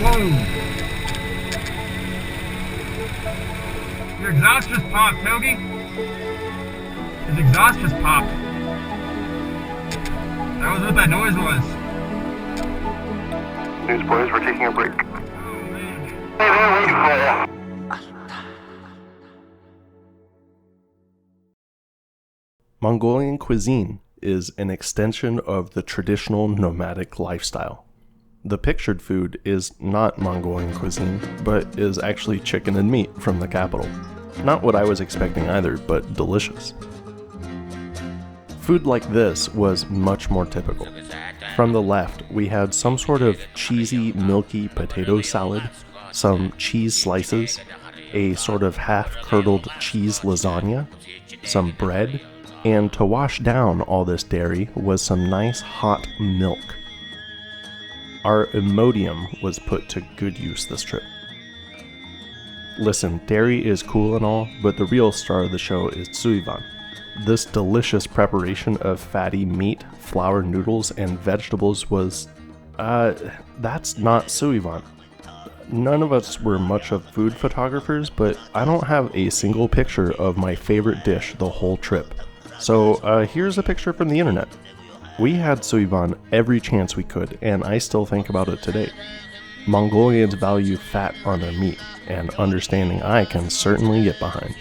Whoa! Your exhaust just popped, Togi. His exhaust just popped. That was what that noise was. Newsboys, we're taking a break. Oh, man. Hey, they're waiting for you. Mongolian cuisine is an extension of the traditional nomadic lifestyle. The pictured food is not Mongolian cuisine, but is actually chicken and meat from the capital. Not what I was expecting either, but delicious. Food like this was much more typical. From the left, we had some sort of cheesy, milky potato salad, some cheese slices, a sort of half-curdled cheese lasagna, some bread, and to wash down all this dairy was some nice hot milk. Our Imodium was put to good use this trip. Listen, dairy is cool and all, but the real star of the show is Tsuivan. This delicious preparation of fatty meat, flour noodles, and vegetables was, that's not Tsuivan. None of us were much of food photographers, but I don't have a single picture of my favorite dish the whole trip. So here's a picture from the internet. We had Tsuivan every chance we could, and I still think about it today. Mongolians value fat on their meat, an understanding I can certainly get behind.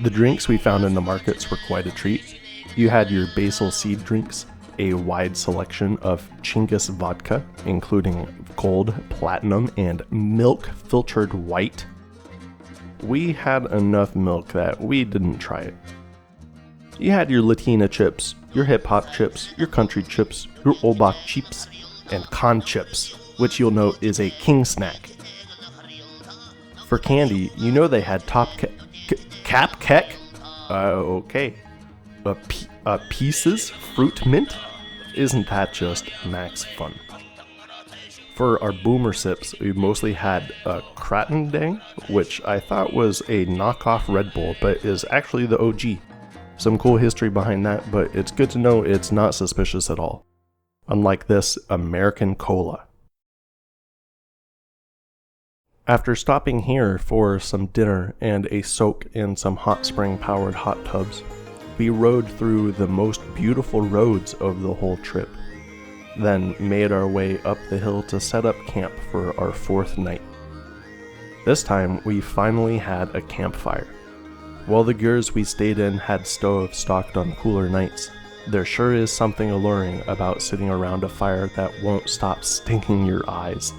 The drinks we found in the markets were quite a treat. You had your basil seed drinks, a wide selection of Chinggis vodka, including gold, platinum, and milk filtered white. We had enough milk that we didn't try it. You had your Latina chips, your hip hop chips, your country chips, your Obak chips, and con chips, which you'll note is a king snack. For candy, you know they had cap keck? Okay. Pieces fruit mint? Isn't that just max fun? For our boomer sips, we mostly had a Krattendang, which I thought was a knockoff Red Bull, but is actually the OG. Some cool history behind that, but it's good to know it's not suspicious at all. Unlike this American Cola. After stopping here for some dinner and a soak in some hot spring powered hot tubs, we rode through the most beautiful roads of the whole trip, then made our way up the hill to set up camp for our fourth night. This time we finally had a campfire. While the gurs we stayed in had stoves stocked on cooler nights, there sure is something alluring about sitting around a fire that won't stop stinking your eyes.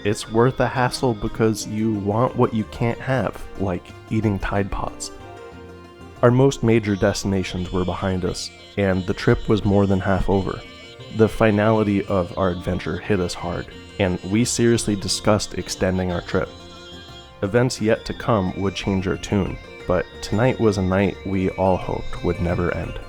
It's worth the hassle because you want what you can't have, like eating Tide Pods. Our most major destinations were behind us, and the trip was more than half over. The finality of our adventure hit us hard, and we seriously discussed extending our trip. Events yet to come would change our tune, but tonight was a night we all hoped would never end.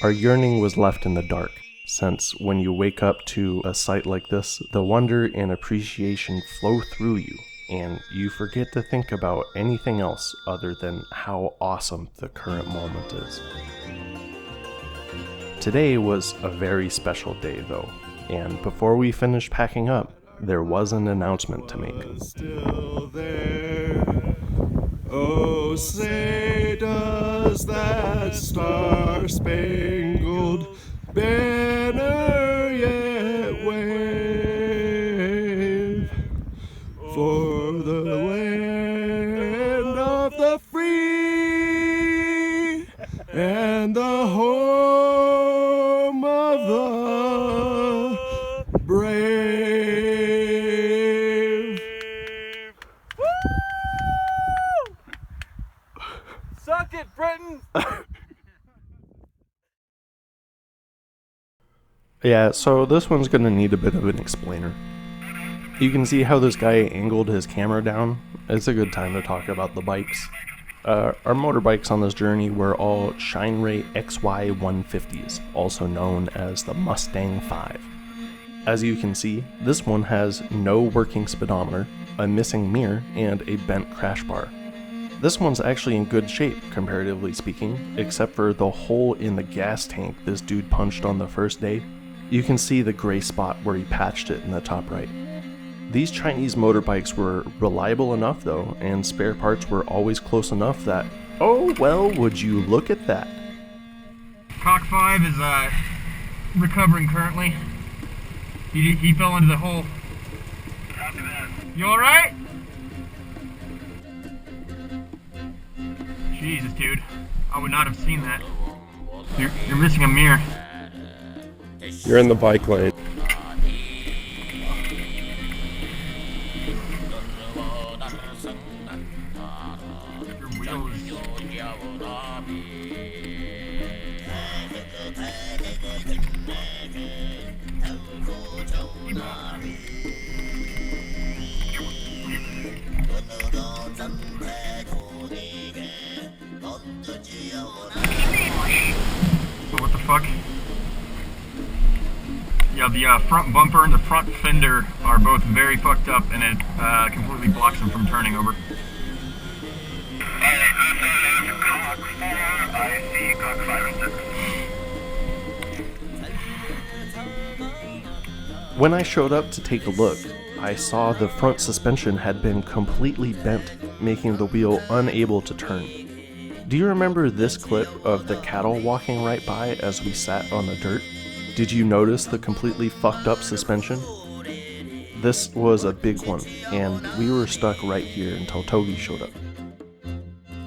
Our yearning was left in the dark, since when you wake up to a sight like this, the wonder and appreciation flow through you, and you forget to think about anything else other than how awesome the current moment is. Today was a very special day though, and before we finished packing up, there was an announcement to make. Still there. Oh, say does that star-spangled banner yet wave for the land of the free and the home of the brave. Suck it, Britain! Yeah, so this one's gonna need a bit of an explainer. You can see how this guy angled his camera down. It's a good time to talk about the bikes. Our motorbikes on this journey were all Shineray XY 150s, also known as the Mustang 5. As you can see, this one has no working speedometer, a missing mirror, and a bent crash bar. This one's actually in good shape, comparatively speaking, except for the hole in the gas tank this dude punched on the first day. You can see the gray spot where he patched it in the top right. These Chinese motorbikes were reliable enough though, and spare parts were always close enough that, oh well, would you look at that. Cock 5 is recovering currently. He fell into the hole. You alright? Jesus, dude. I would not have seen that. You're missing a mirror. You're in the bike lane. Your wheels. What the fuck? Yeah, the front bumper and the front fender are both very fucked up, and it completely blocks them from turning over. I see cock 5 and 6. When I showed up to take a look, I saw the front suspension had been completely bent, making the wheel unable to turn. Do you remember this clip of the cattle walking right by as we sat on the dirt? Did you notice the completely fucked up suspension? This was a big one, and we were stuck right here until Togi showed up.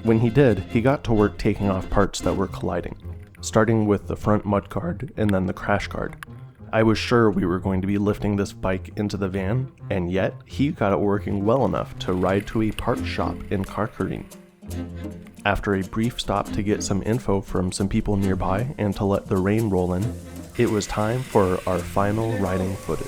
When he did, he got to work taking off parts that were colliding, starting with the front mudguard and then the crash guard. I was sure we were going to be lifting this bike into the van, and yet he got it working well enough to ride to a parts shop in COCKCON. After a brief stop to get some info from some people nearby and to let the rain roll in, it was time for our final riding footage.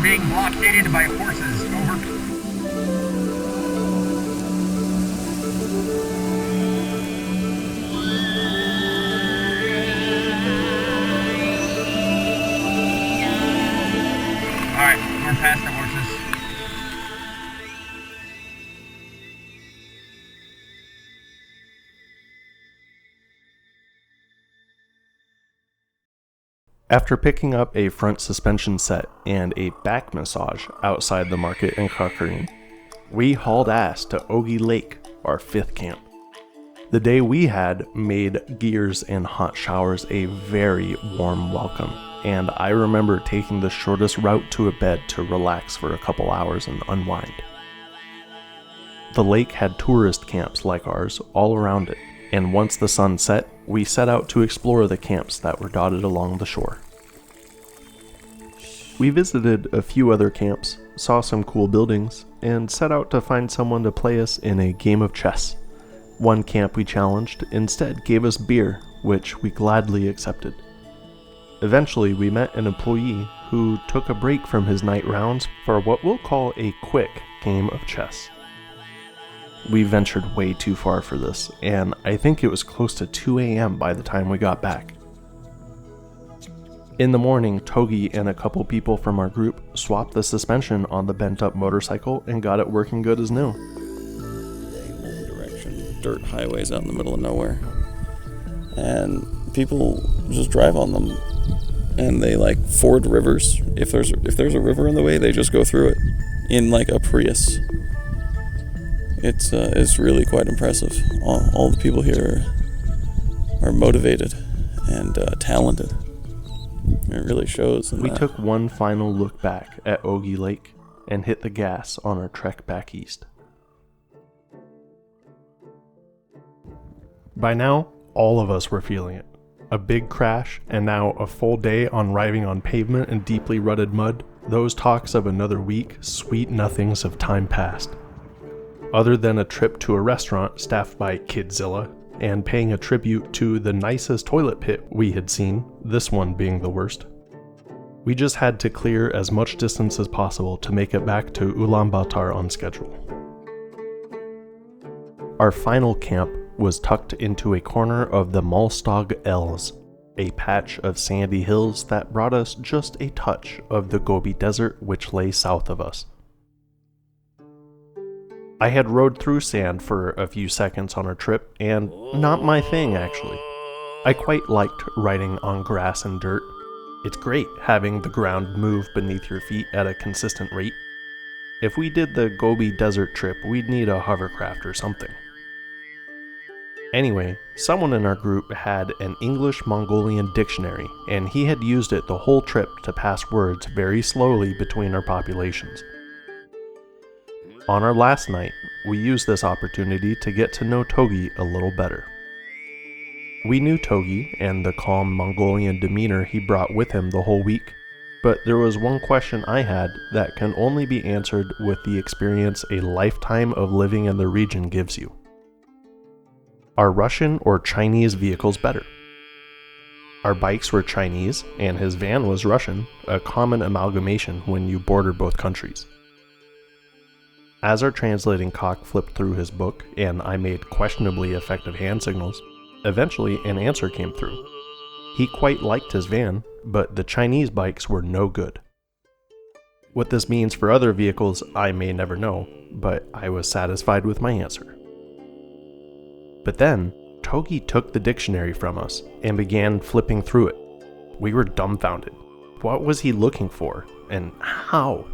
Being blockaded by horses. Over. Alright, we're past the horses. After picking up a front suspension set and a back massage outside the market in COCKCON, we hauled ass to Ogi Lake, our 5th camp. The day we had made gears and hot showers a very warm welcome, and I remember taking the shortest route to a bed to relax for a couple hours and unwind. The lake had tourist camps like ours all around it, and once the sun set, we set out to explore the camps that were dotted along the shore. We visited a few other camps, saw some cool buildings, and set out to find someone to play us in a game of chess. One camp we challenged instead gave us beer, which we gladly accepted. Eventually, we met an employee who took a break from his night rounds for what we'll call a quick game of chess. we ventured way too far for this, and I think it was close to 2 a.m. by the time we got back. In the morning, Togi and a couple people from our group swapped the suspension on the bent-up motorcycle and got it working good as new. Direction, dirt highways out in the middle of nowhere. And people just drive on them. And they like ford rivers. If there's a river in the way, they just go through it in like a Prius. It's really quite impressive. All the people here are motivated and talented. It really shows. We took one final look back at Ogi Lake and hit the gas on our trek back east. By now, all of us were feeling it. A big crash, and now a full day on arriving on pavement and deeply rutted mud. Those talks of another week, sweet nothings of time past. Other than a trip to a restaurant staffed by Kidzilla, and paying a tribute to the nicest toilet pit we had seen, this one being the worst. We just had to clear as much distance as possible to make it back to Ulaanbaatar on schedule. Our final camp was tucked into a corner of the Malstog Els, a patch of sandy hills that brought us just a touch of the Gobi Desert which lay south of us. I had rode through sand for a few seconds on our trip, and not my thing actually. I quite liked riding on grass and dirt. It's great having the ground move beneath your feet at a consistent rate. If we did the Gobi Desert trip, we'd need a hovercraft or something. Anyway, someone in our group had an English-Mongolian dictionary, and he had used it the whole trip to pass words very slowly between our populations. On our last night, we used this opportunity to get to know Togi a little better. We knew Togi and the calm Mongolian demeanor he brought with him the whole week, but there was one question I had that can only be answered with the experience a lifetime of living in the region gives you. Are Russian or Chinese vehicles better? Our bikes were Chinese, and his van was Russian, a common amalgamation when you border both countries. As our translating cock flipped through his book, and I made questionably effective hand signals, eventually an answer came through. He quite liked his van, but the Chinese bikes were no good. What this means for other vehicles, I may never know, but I was satisfied with my answer. But then, Togi took the dictionary from us and began flipping through it. We were dumbfounded. What was he looking for, and how?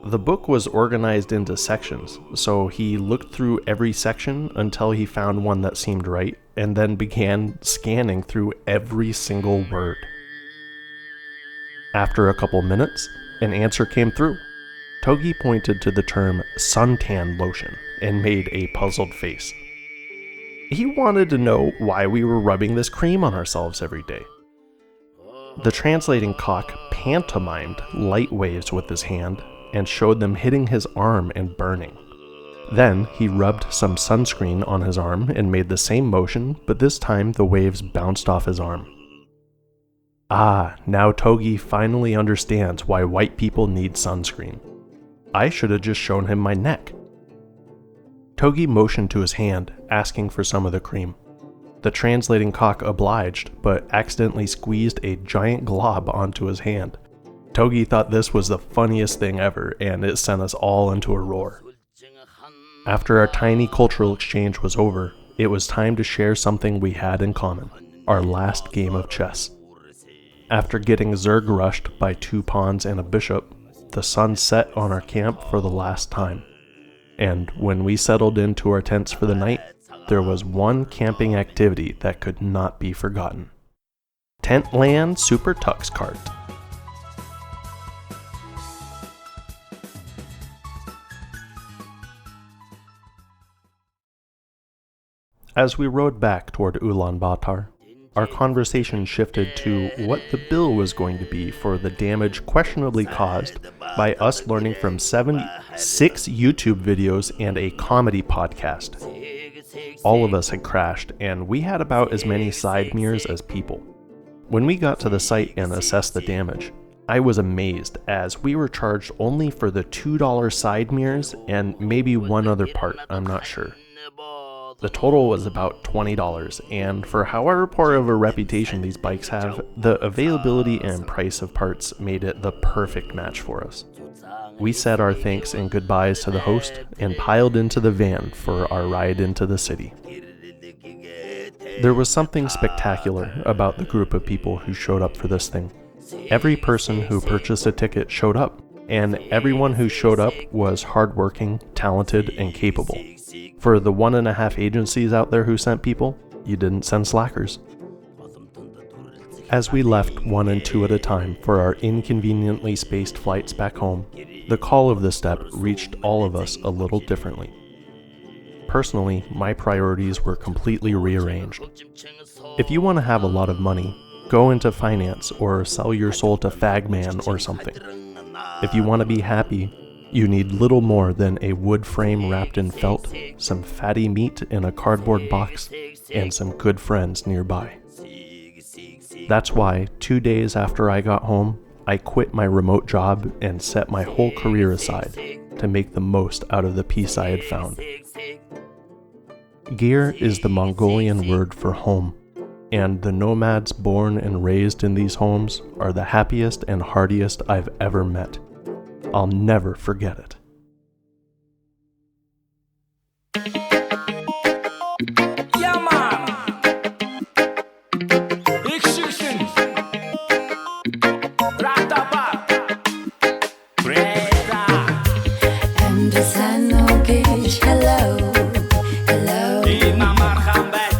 The book was organized into sections, so he looked through every section until he found one that seemed right, and then began scanning through every single word. After a couple minutes, an answer came through. Togi pointed to the term suntan lotion and made a puzzled face. He wanted to know why we were rubbing this cream on ourselves every day. The translating cock pantomimed light waves with his hand and showed them hitting his arm and burning. Then he rubbed some sunscreen on his arm and made the same motion, but this time the waves bounced off his arm. Ah, now Togi finally understands why white people need sunscreen. I should have just shown him my neck. Togi motioned to his hand, asking for some of the cream. The translating cock obliged, but accidentally squeezed a giant glob onto his hand. Togi thought this was the funniest thing ever, and it sent us all into a roar. After our tiny cultural exchange was over, it was time to share something we had in common, our last game of chess. After getting Zerg rushed by 2 pawns and a bishop, the sun set on our camp for the last time. And when we settled into our tents for the night, there was one camping activity that could not be forgotten. Tentland Super Tux Cart. As we rode back toward Ulaanbaatar, our conversation shifted to what the bill was going to be for the damage questionably caused by us learning from 6 YouTube videos and a comedy podcast. All of us had crashed, and we had about as many side mirrors as people. When we got to the site and assessed the damage, I was amazed as we were charged only for the $2 side mirrors and maybe one other part, I'm not sure. The total was about $20, and for however poor of a reputation these bikes have, the availability and price of parts made it the perfect match for us. We said our thanks and goodbyes to the host and piled into the van for our ride into the city. There was something spectacular about the group of people who showed up for this thing. Every person who purchased a ticket showed up, and everyone who showed up was hardworking, talented, and capable. For the 1.5 agencies out there who sent people, you didn't send slackers. As we left 1 and 2 at a time for our inconveniently spaced flights back home, the call of the step reached all of us a little differently. Personally, my priorities were completely rearranged. If you want to have a lot of money, go into finance or sell your soul to Fagman or something. If you want to be happy, you need little more than a wood frame wrapped in felt, some fatty meat in a cardboard box, and some good friends nearby. That's why 2 days after I got home, I quit my remote job and set my whole career aside to make the most out of the peace I had found. Gear is the Mongolian word for home, and the nomads born and raised in these homes are the happiest and hardiest I've ever met. I'll never forget it. Ja man! Ik schießen! Rataba! Breda! And the sun gish hello, hello. Ima marham bet.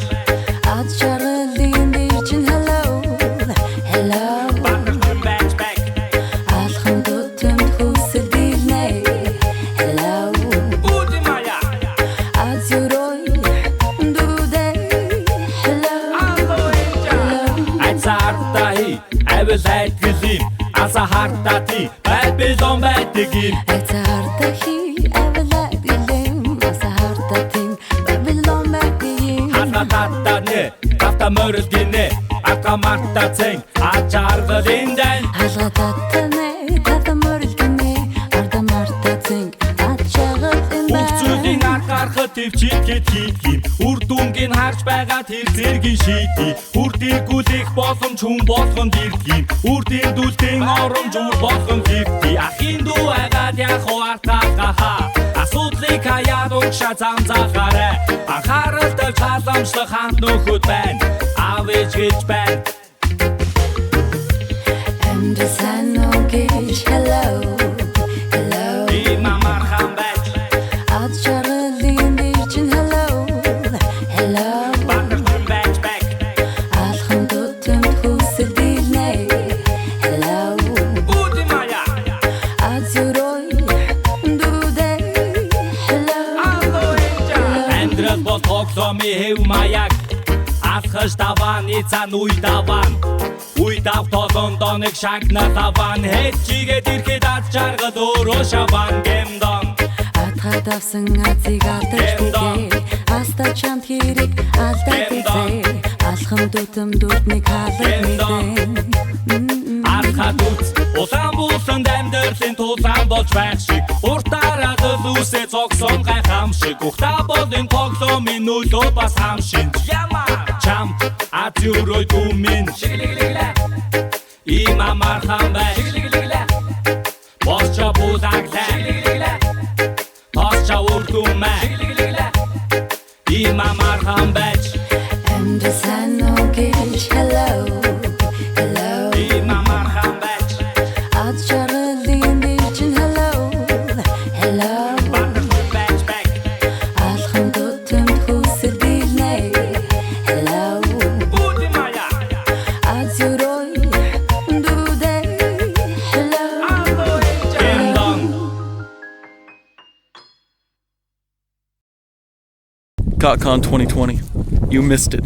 Ad Charlene dichin hello, hello. Bakken bet back. Alchem dotem husse dilne, hello. Udi maya. Ad zuroi, dude, hello. Hello. Ad zartahi, I was at gesehen. As a hartati, bad biz on bad digim. Ad zartahi, I was at gesehen. As a hartati, bad biz on bad digim. Hasnatatane, kafta mörgine, akamarta tseng, acharvadinden. Hasnatatane, kafta mörgine, ardamarta tseng, acharvadinden. Urtsudin akarchativ chitket hitkin, urtungin harch байгаад тэр зэргийн шийдий. Үрдийн гүлих боломж хүн болгон дэрдгийм. Үрдийн дүлтийн оромж үр болгон хэрэгтий. Ахын дүү айгаад яг хуартаахаа. Асуудлыг хаяад угшаа замзахаарай. Анхааралтай халамжлах хамт нөхөд байна. Аав ээж гэж байна. And the sun gish hello, hello. Има мархан байж. Ad Charlene dichin hello, hello. Bakken bet back. Alchem dotem husse dilne, hello. Udi maya. Ad zuroi, dude, hello. Амьдрал бол тоглоомын хэв маяг. Алхаж давааны цан үе даван. Үе дав толондоо нэг шагнал аван. Хэд чигээд ирэхэд ад жаргал өөрөө шаван гэмдон. Адхад авсан азиг алдаж бүгэ. Аста чамд хэрэг алдаад үзээ. Алхам дүтм дүтнийг хаалга мэдэн. Адхад үз улаан буулсанд амьдралын тулаан болж байх шиг. Уртаараа дөлөөсөө цогсон гайхам шиг. Ухта болын тоглоомын нөлөө бас хам шинж. Чам азюрой думин. Има мархан бай. Босча бузаглай. Босча урдумай. Има мархан бай. And the sun gish hello, hello. Ima marhan baj. Ad Charlene dichin hello, hello. Bakken bet back. Alchem dotem husse dilne, hello. Udi maya. Ad zuroi, dude, hello. COCKCON 2020. You missed it.